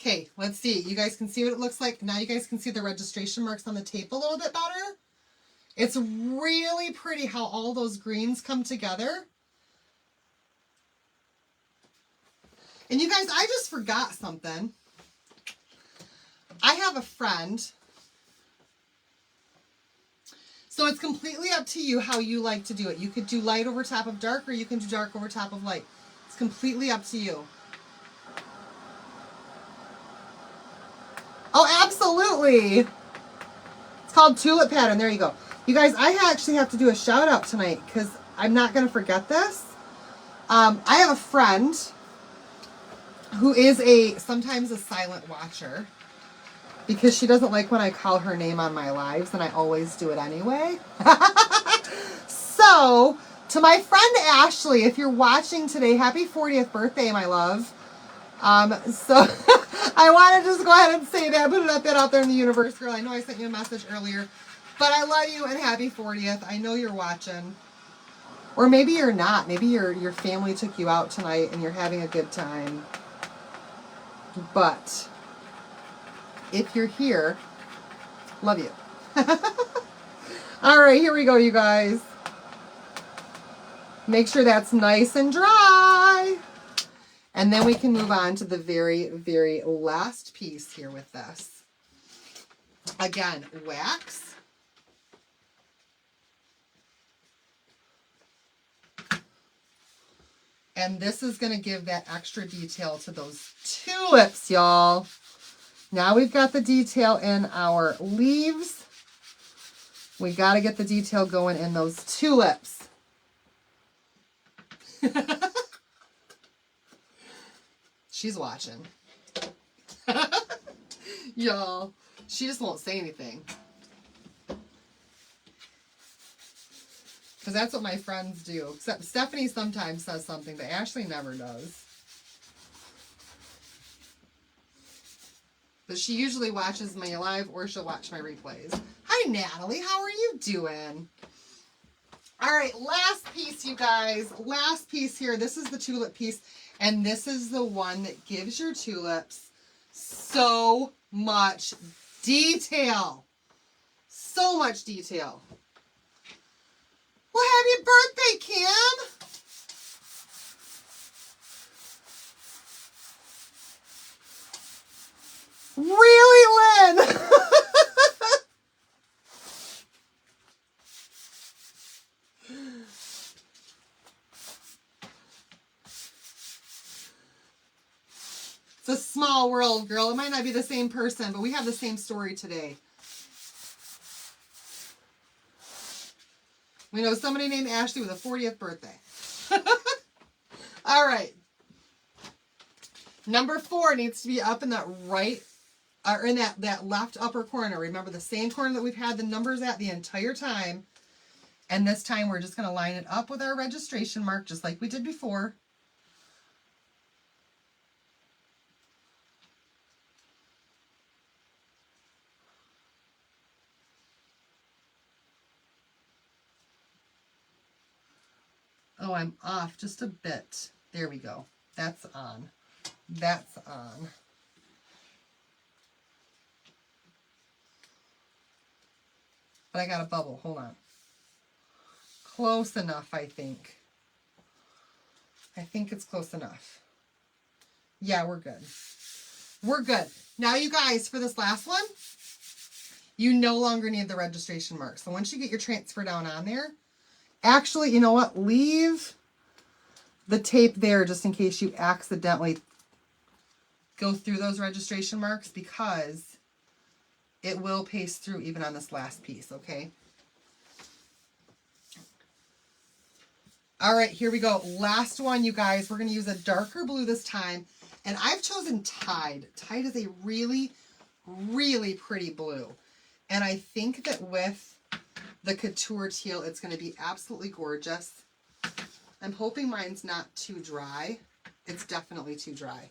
Okay, let's see. You guys can see what it looks like. Now you guys can see the registration marks on the tape a little bit better. It's really pretty how all those greens come together. And you guys, I just forgot something. I have a friend. So it's completely up to you how you like to do it. You could do light over top of dark, or you can do dark over top of light. It's completely up to you. Oh, absolutely. It's called tulip pattern. There you go. You guys, I actually have to do a shout out tonight because I'm not going to forget this. I have a friend who is sometimes a silent watcher because she doesn't like when I call her name on my lives, and I always do it anyway. So, to my friend Ashley, if you're watching today, happy 40th birthday, my love. So I want to just go ahead and say that, put that out there in the universe, girl. I know I sent you a message earlier, but I love you and happy 40th. I know you're watching. Or maybe you're not. Maybe your family took you out tonight and you're having a good time. But if you're here, love you. All right, here we go, you guys. Make sure that's nice and dry. And then we can move on to the very, very last piece here with this. Again, wax. And this is going to give that extra detail to those tulips, y'all. Now we've got the detail in our leaves. We got to get the detail going in those tulips. She's watching. Y'all, she just won't say anything. Because that's what my friends do. Except Stephanie sometimes says something, but Ashley never does. But she usually watches my live or she'll watch my replays. Hi, Natalie. How are you doing? All right, last piece, you guys. Last piece here. This is the tulip piece. And this is the one that gives your tulips so much detail. So much detail. Well, happy birthday, Kim. Really, Lynn? It's a small world, girl. It might not be the same person, but we have the same story today. We know somebody named Ashley with a 40th birthday. All right. Number 4 needs to be up in that right, or in that left upper corner. Remember the same corner that we've had the numbers at the entire time. And this time we're just going to line it up with our registration mark, just like we did before. Oh, I'm off just a bit. There we go. That's on. That's on. But I got a bubble. Hold on. Close enough, I think. I think it's close enough. Yeah, we're good. We're good. Now, you guys, for this last one, you no longer need the registration mark. So once you get your transfer down on there, actually, you know what? Leave the tape there just in case you accidentally go through those registration marks, because it will paste through even on this last piece, okay? All right, here we go. Last one, you guys. We're going to use a darker blue this time. And I've chosen Tide. Tide is a really, really pretty blue. And I think that with the Couture Teal, it's going to be absolutely gorgeous. I'm hoping mine's not too dry. It's definitely too dry.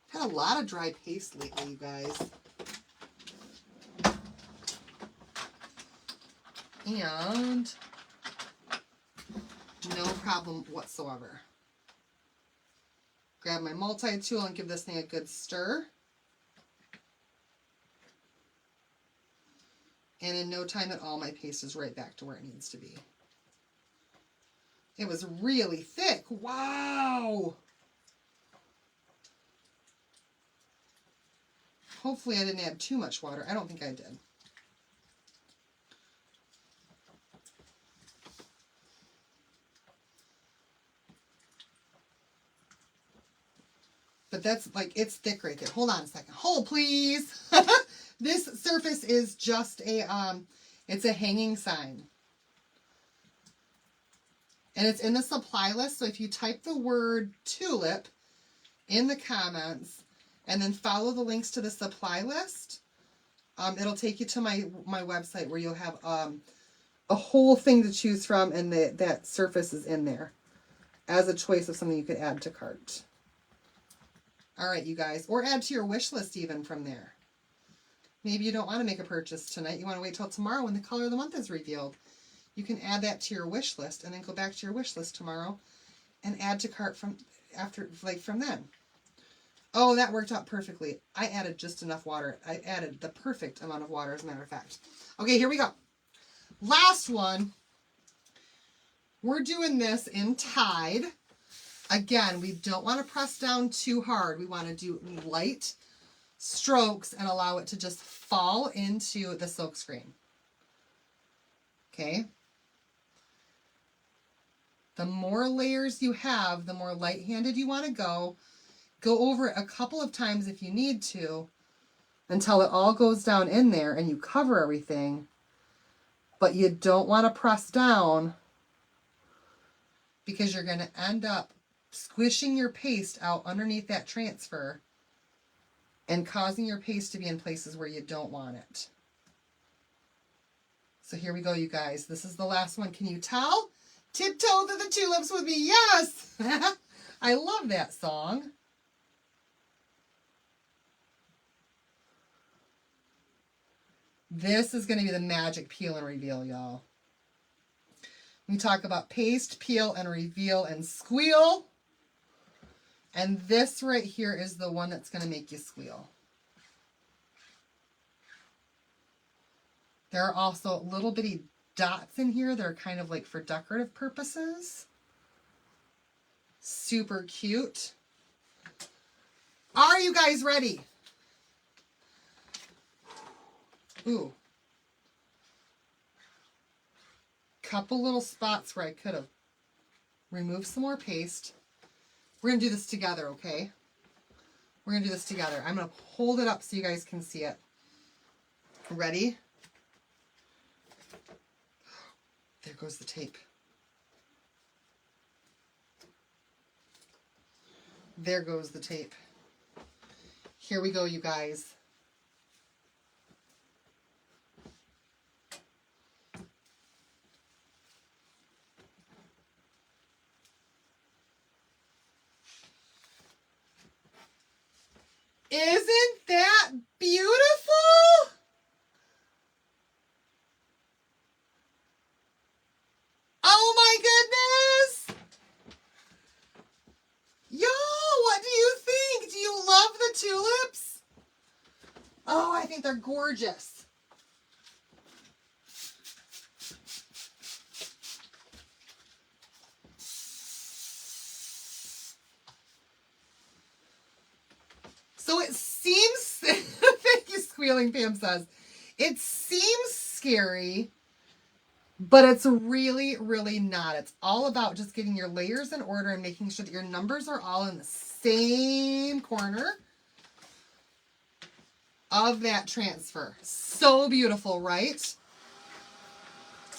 Had a lot of dry paste lately, you guys. And no problem whatsoever. Grab my multi-tool and give this thing a good stir. And in no time at all, my paste is right back to where it needs to be. It was really thick. Wow! Hopefully I didn't add too much water. I don't think I did. But that's like, it's thick right there. Hold on a second. Hold, please. This surface is just a, it's a hanging sign. And it's in the supply list. So if you type the word tulip in the comments and then follow the links to the supply list, it'll take you to my website where you'll have a whole thing to choose from, and that surface is in there as a choice of something you could add to cart. All right, you guys. Or add to your wish list even from there. Maybe you don't want to make a purchase tonight. You want to wait till tomorrow when the color of the month is revealed. You can add that to your wish list and then go back to your wish list tomorrow and add to cart from after, like from then. Oh, that worked out perfectly. I added just enough water. I added the perfect amount of water, as a matter of fact. Okay, here we go. Last one. We're doing this in Tide. Again, we don't want to press down too hard. We want to do light strokes and allow it to just fall into the silk screen. Okay? The more layers you have, the more light-handed you want to go. Go over it a couple of times if you need to until it all goes down in there and you cover everything. But you don't want to press down because you're going to end up squishing your paste out underneath that transfer and causing your paste to be in places where you don't want it. So here we go, you guys. This is the last one. Can you tell? Tiptoe to the tulips with me. Yes! I love that song. This is going to be the magic peel and reveal, y'all. We talk about paste, peel, and reveal, and squeal. And this right here is the one that's going to make you squeal. There are also little bitty dots in here that are kind of like for decorative purposes. Super cute. Are you guys ready? Ooh. Couple little spots where I could have removed some more paste. We're going to do this together, okay? We're going to do this together. I'm going to hold it up so you guys can see it. Ready? There goes the tape. There goes the tape. Here we go, you guys. Isn't that beautiful? Oh my goodness! Yo, what do you think? Do you love the tulips? Oh, I think they're gorgeous. So it seems, thank you, Squealing Pam says, it seems scary, but it's really, really not. It's all about just getting your layers in order and making sure that your numbers are all in the same corner of that transfer. So beautiful, right?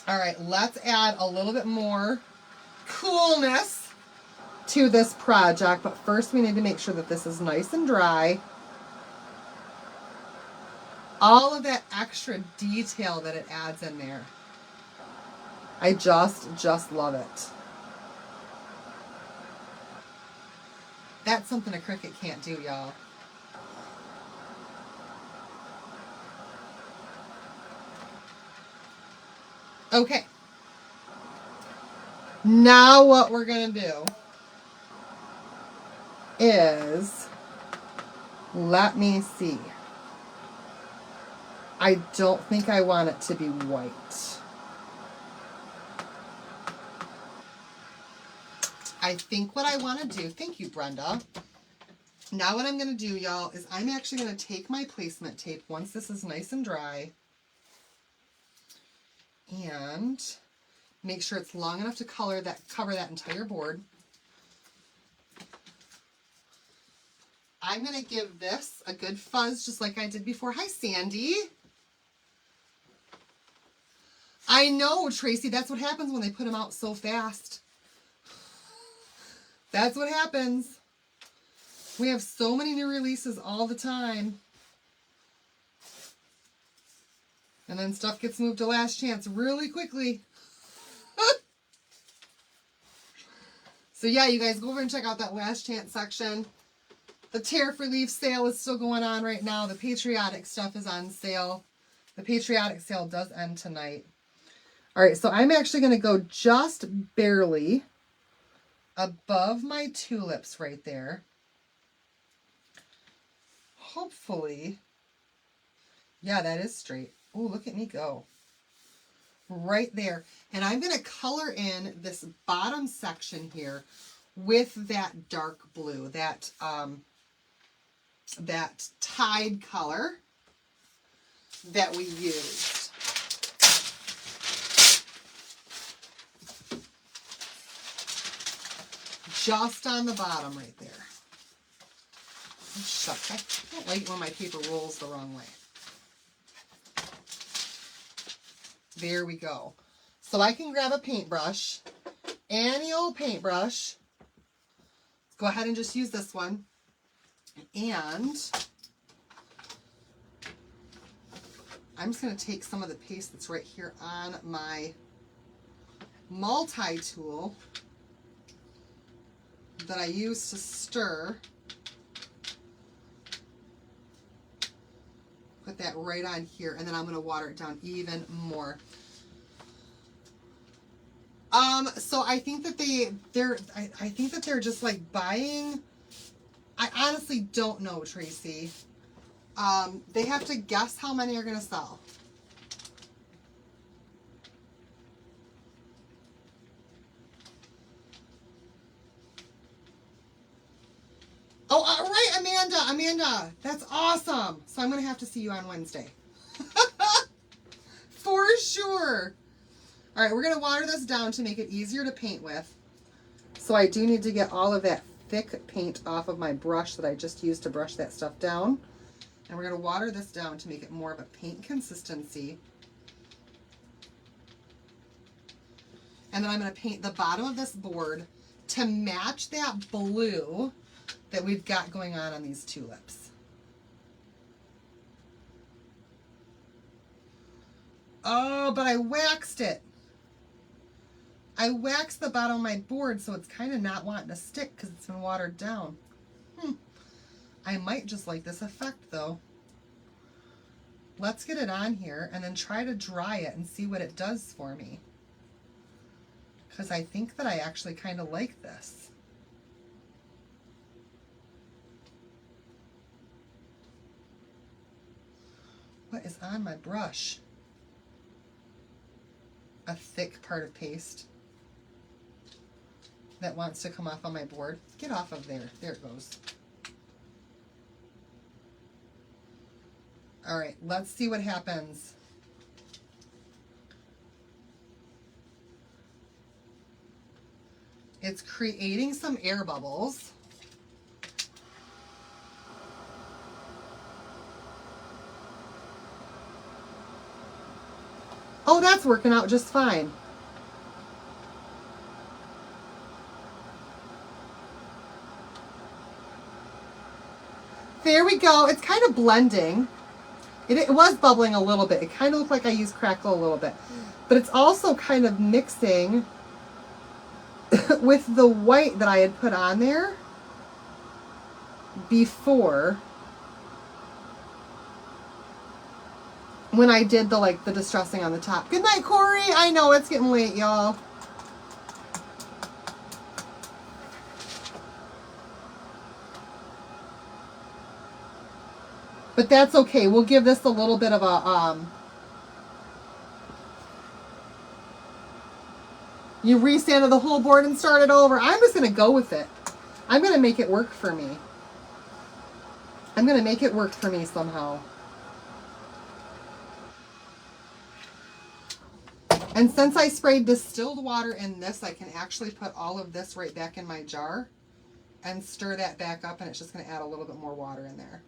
All right, let's add a little bit more coolness to this project, but first we need to make sure that this is nice and dry. All of that extra detail that it adds in there. I just love it. That's something a Cricut can't do, y'all. Okay. Now what we're going to do is, let me see. I don't think I want it to be white. I think what I want to do, thank you, Brenda. Now what I'm going to do, y'all, is I'm actually going to take my placement tape once this is nice and dry and make sure it's long enough to cover that entire board. I'm going to give this a good fuzz just like I did before. Hi, Sandy. I know, Tracy, that's what happens when they put them out so fast. That's what happens. We have so many new releases all the time. And then stuff gets moved to last chance really quickly. So yeah, you guys go over and check out that last chance section. The tariff relief sale is still going on right now. The patriotic stuff is on sale. The patriotic sale does end tonight. All right, so I'm actually going to go just barely above my tulips right there. hopefully, yeah, that is straight. Oh, look at me go. Right there. And I'm going to color in this bottom section here with that dark blue, that Tide color that we used. Just on the bottom right there. Oh, shucks, I don't like it when my paper rolls the wrong way. There we go. So I can grab a paintbrush, any old paintbrush. Let's go ahead and just use this one. And I'm just going to take some of the paste that's right here on my multi-tool that I use to stir. Put that right on here, and then I'm going to water it down even more. So I think that I think that they're just like buying. I honestly don't know, Tracy. They have to guess how many are going to sell. Oh, all right, Amanda, that's awesome. So I'm going to have to see you on Wednesday. For sure. All right, we're going to water this down to make it easier to paint with. So I do need to get all of that thick paint off of my brush that I just used to brush that stuff down. And we're going to water this down to make it more of a paint consistency. And then I'm going to paint the bottom of this board to match that blue that we've got going on these tulips. Oh, but I waxed it. I waxed the bottom of my board, so it's kind of not wanting to stick because it's been watered down. I might just like this effect, though. Let's get it on here and then try to dry it and see what it does for me. Because I think that I actually kind of like this. What is on my brush? A thick part of paste that wants to come off on my board. Get off of there. There it goes. All right, let's see what happens. It's creating some air bubbles. Oh, that's working out just fine. There we go. It's kind of blending. It was bubbling a little bit. It kind of looked like I used crackle a little bit. But it's also kind of mixing with the white that I had put on there before when I did the distressing on the top. Good night, Corey. I know it's getting late, y'all. But that's okay. We'll give this a little bit of a, you resanded the whole board and started over. I'm just going to go with it. I'm going to make it work for me. I'm going to make it work for me somehow. And since I sprayed distilled water in this, I can actually put all of this right back in my jar and stir that back up, and it's just going to add a little bit more water in there.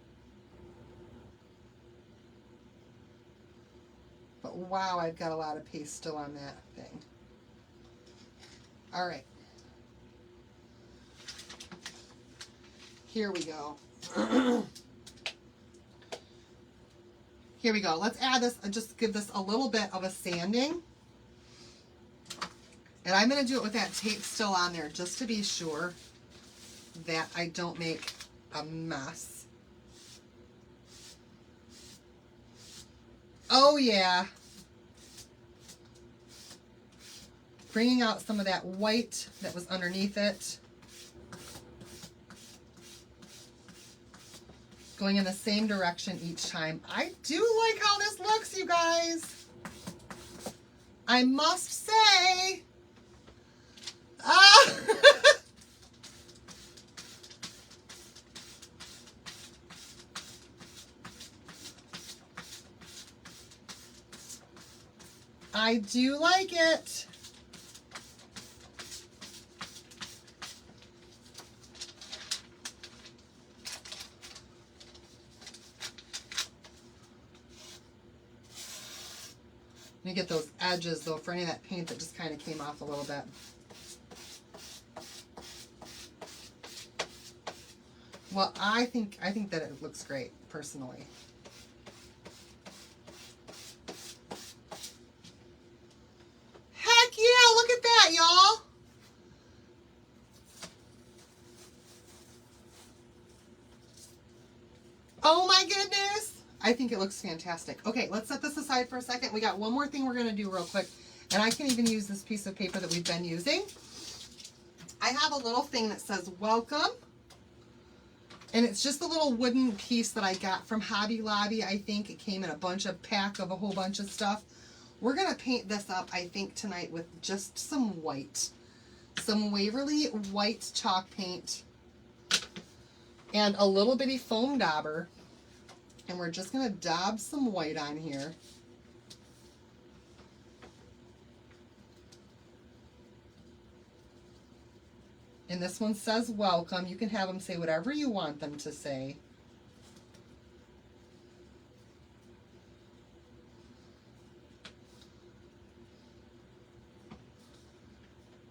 But wow, I've got a lot of paste still on that thing. All right. Here we go. Here we go. Let's add this, just give this a little bit of a sanding. And I'm going to do it with that tape still on there just to be sure that I don't make a mess. Oh yeah. Bringing out some of that white that was underneath it. going in the same direction each time. I do like how this looks, you guys. I must say. Ah! I do like it. Let me get those edges though for any of that paint that just kind of came off a little bit. Well, I think that it looks great personally. Heck yeah, look at that, y'all. Oh my goodness. I think it looks fantastic. Okay, let's set this aside for a second. We got one more thing we're going to do real quick. And I can even use this piece of paper that we've been using. I have a little thing that says welcome. And it's just a little wooden piece that I got from Hobby Lobby. I think it came in a pack of a whole bunch of stuff. We're going to paint this up, I think, tonight with just some white. Some Waverly white chalk paint. And a little bitty foam dauber. And we're just going to daub some white on here. And this one says welcome. You can have them say whatever you want them to say.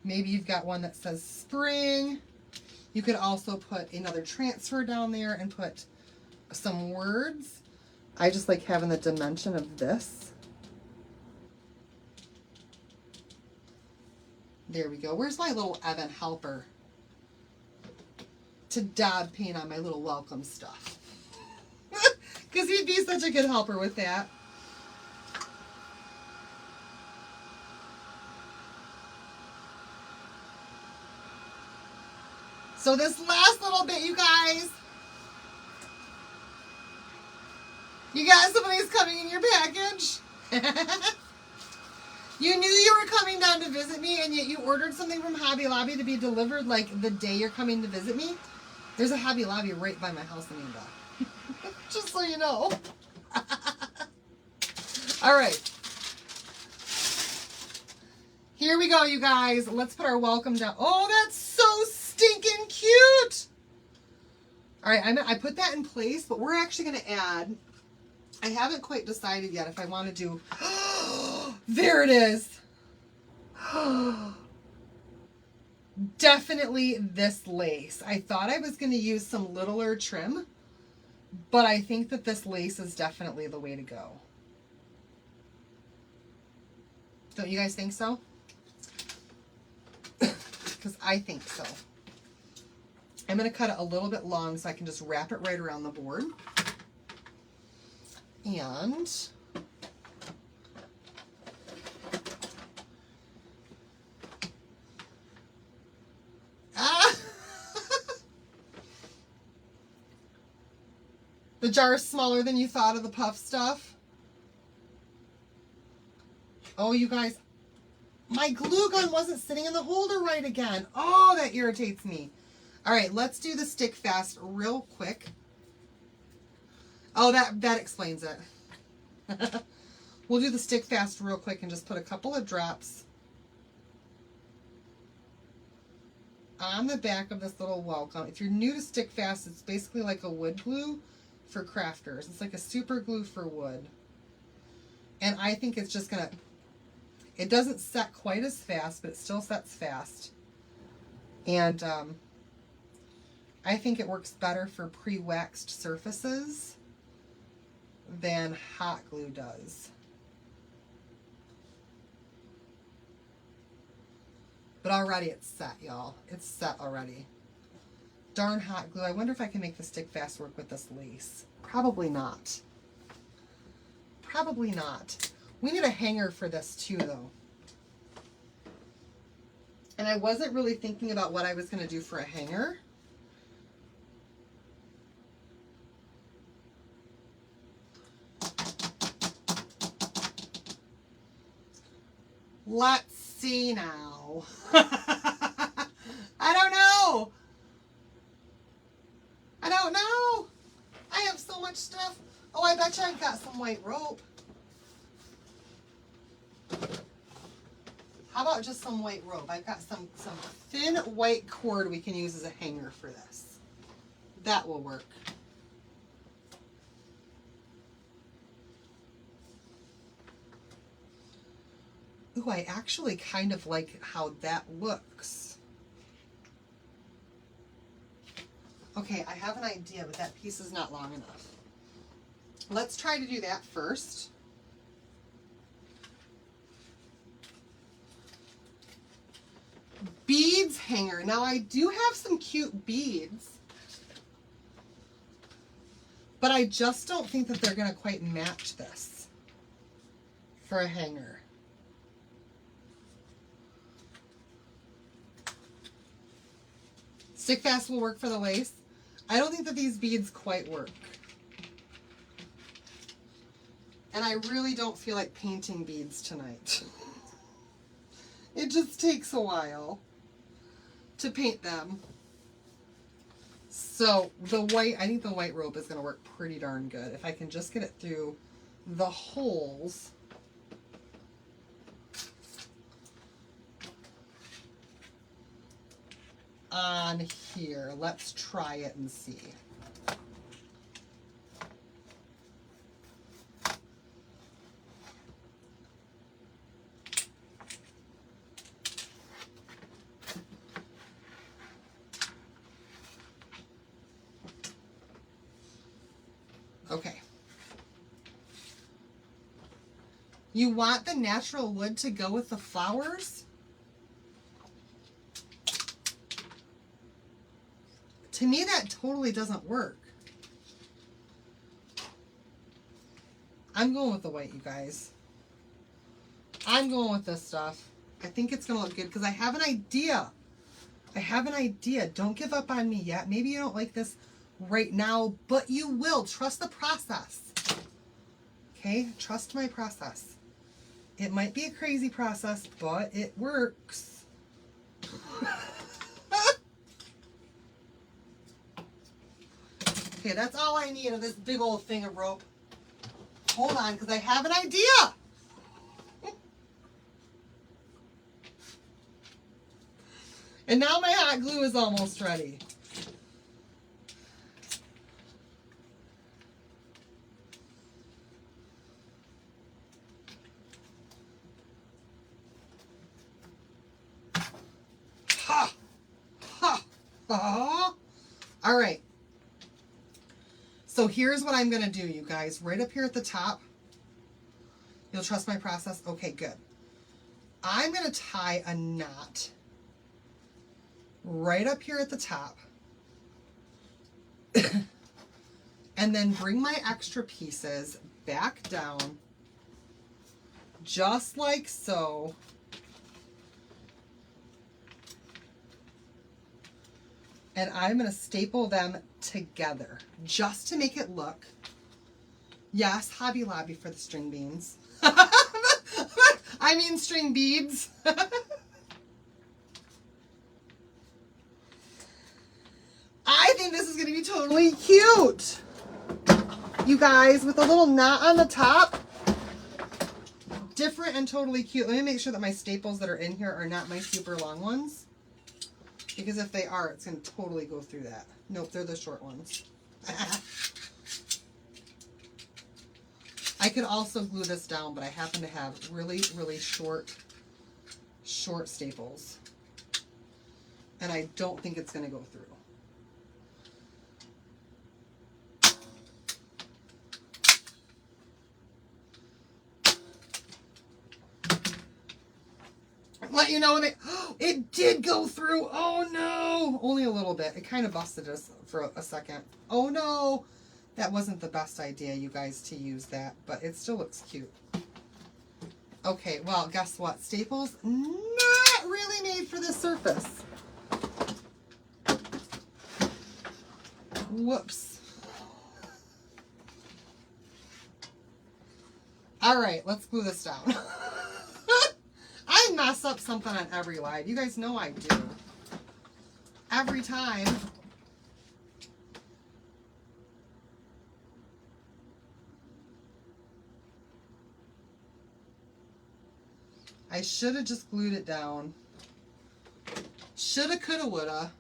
Maybe you've got one that says spring. You could also put another transfer down there and put some words. I just like having the dimension of this. There we go. Where's my little Evan helper to dab paint on my little welcome stuff? Because he'd be such a good helper with that. So this last little bit, you guys, you got somebody's coming in your package. You knew you were coming down to visit me, and yet you ordered something from Hobby Lobby to be delivered like the day you're coming to visit me. There's a Hobby Lobby right by my house, Amanda. Just so you know. All right. Here we go, you guys. Let's put our welcome down. Oh, that's so stinking cute. All right, I put that in place, but we're actually going to add, I haven't quite decided yet if I want to do, there it is. Definitely this lace. I thought I was going to use some littler trim, but I think that this lace is definitely the way to go. Don't you guys think so? Because I think so. I'm going to cut it a little bit long so I can just wrap it right around the board. And the jar is smaller than you thought of the puff stuff. Oh, you guys, my glue gun wasn't sitting in the holder right again. Oh, that irritates me. All right, let's do the stick fast real quick. Oh, that explains it. We'll do the stick fast real quick and just put a couple of drops on the back of this little welcome. If you're new to stick fast, it's basically like a wood glue for crafters. It's like a super glue for wood. And I think it's just gonna, it doesn't set quite as fast, but it still sets fast. And I think it works better for pre-waxed surfaces than hot glue does. But already it's set, y'all. It's set already. Darn hot glue. I wonder if I can make the stick fast work with this lace. Probably not. Probably not. We need a hanger for this too, though. And I wasn't really thinking about what I was going to do for a hanger. Let's see now. I don't know. I don't know. I have so much stuff. Oh, I bet you I've got some white rope. How about just some white rope? I've got some thin white cord we can use as a hanger for this. That will work. Ooh, I actually kind of like how that looks. Okay, I have an idea, but that piece is not long enough. Let's try to do that first. Beads hanger. Now I do have some cute beads, but I just don't think that they're going to quite match this for a hanger. Stick fast will work for the lace. I don't think that these beads quite work. And I really don't feel like painting beads tonight. It just takes a while to paint them. So the white, I think the white rope is going to work pretty darn good. If I can just get it through the holes. On here. Let's try it and see. Okay. You want the natural wood to go with the flowers? To me, that totally doesn't work. I'm going with the white, you guys. I'm going with this stuff. I think it's going to look good because I have an idea. I have an idea. Don't give up on me yet. Maybe you don't like this right now, but you will. Trust the process. Okay? Trust my process. It might be a crazy process, but it works. Okay, that's all I need of this big old thing of rope. Hold on, because I have an idea. And now my hot glue is almost ready. Ha! Ha! Ha! All right. So here's what I'm going to do, you guys. Right up here at the top. You'll trust my process? Okay, good. I'm going to tie a knot right up here at the top. And then bring my extra pieces back down. Just like so. And I'm going to staple them together just to make it look. Yes, Hobby Lobby for the string beans. I mean string beads. I think this is going to be totally cute. You guys, with a little knot on the top. Different and totally cute. Let me make sure that my staples that are in here are not my super long ones. Because if they are, it's going to totally go through that. Nope, they're the short ones. I could also glue this down, but I happen to have really, really short staples. And I don't think it's going to go through. Let you know when it did go through. Oh no, only a little bit. It kind of busted us for a second. Oh no, that wasn't the best idea, you guys, to use that, but it still looks cute. Okay, well, guess what? Staples not really made for this surface. Whoops. All right, let's glue this down. I'm mess up something on every live. You guys know I do. Every time. I should have just glued it down. Shoulda, coulda, woulda.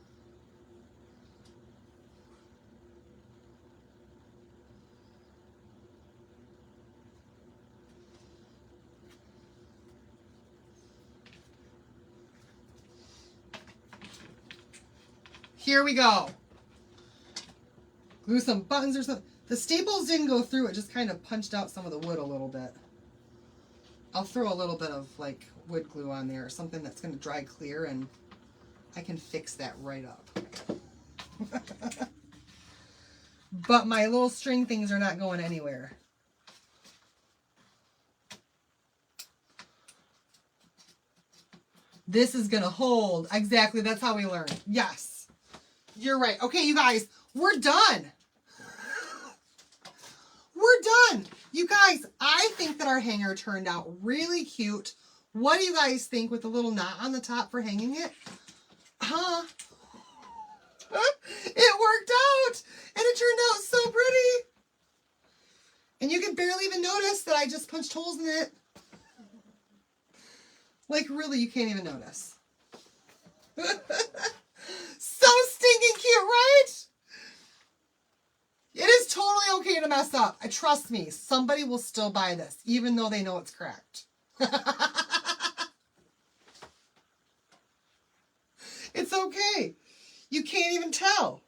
Here we go. Glue some buttons or something. The staples didn't go through. It just kind of punched out some of the wood a little bit. I'll throw a little bit of like wood glue on there or something that's going to dry clear, and I can fix that right up. But my little string things are not going anywhere. This is going to hold. Exactly. That's how we learn. Yes. You're right. Okay, you guys, we're done. We're done. You guys, I think that our hanger turned out really cute. What do you guys think with the little knot on the top for hanging it? Huh? It worked out. And it turned out so pretty. And you can barely even notice that I just punched holes in it. Like, really, you can't even notice. So stinking cute, right? It is totally okay to mess up. Trust me, somebody will still buy this, even though they know it's cracked. It's okay. You can't even tell.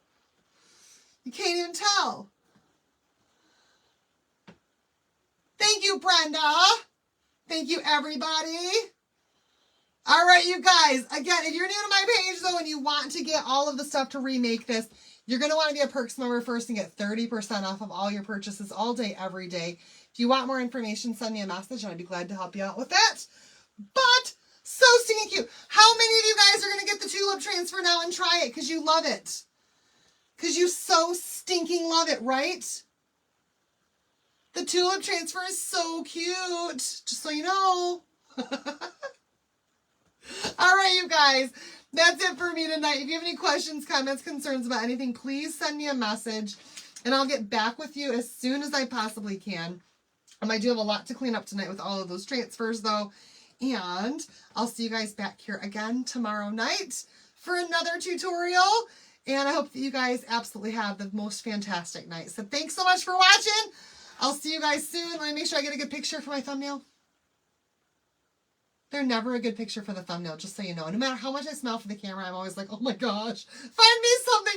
You can't even tell. Thank you, Brenda. Thank you, everybody. All right, you guys. Again, if you're new to my page, though, and you want to get all of the stuff to remake this, you're going to want to be a Perks member first and get 30% off of all your purchases all day, every day. If you want more information, send me a message, and I'd be glad to help you out with that. But so stinking cute. How many of you guys are going to get the tulip transfer now and try it because you love it? Because you so stinking love it, right? The tulip transfer is so cute. Just so you know. All right, you guys. That's it for me tonight. If you have any questions, comments, concerns about anything, please send me a message, and I'll get back with you as soon as I possibly can. I do have a lot to clean up tonight with all of those transfers, though, and I'll see you guys back here again tomorrow night for another tutorial, and I hope that you guys absolutely have the most fantastic night. So thanks so much for watching. I'll see you guys soon. Let me make sure I get a good picture for my thumbnail. They're never a good picture for the thumbnail, just so you know. No matter how much I smile for the camera, I'm always like, oh my gosh, find me something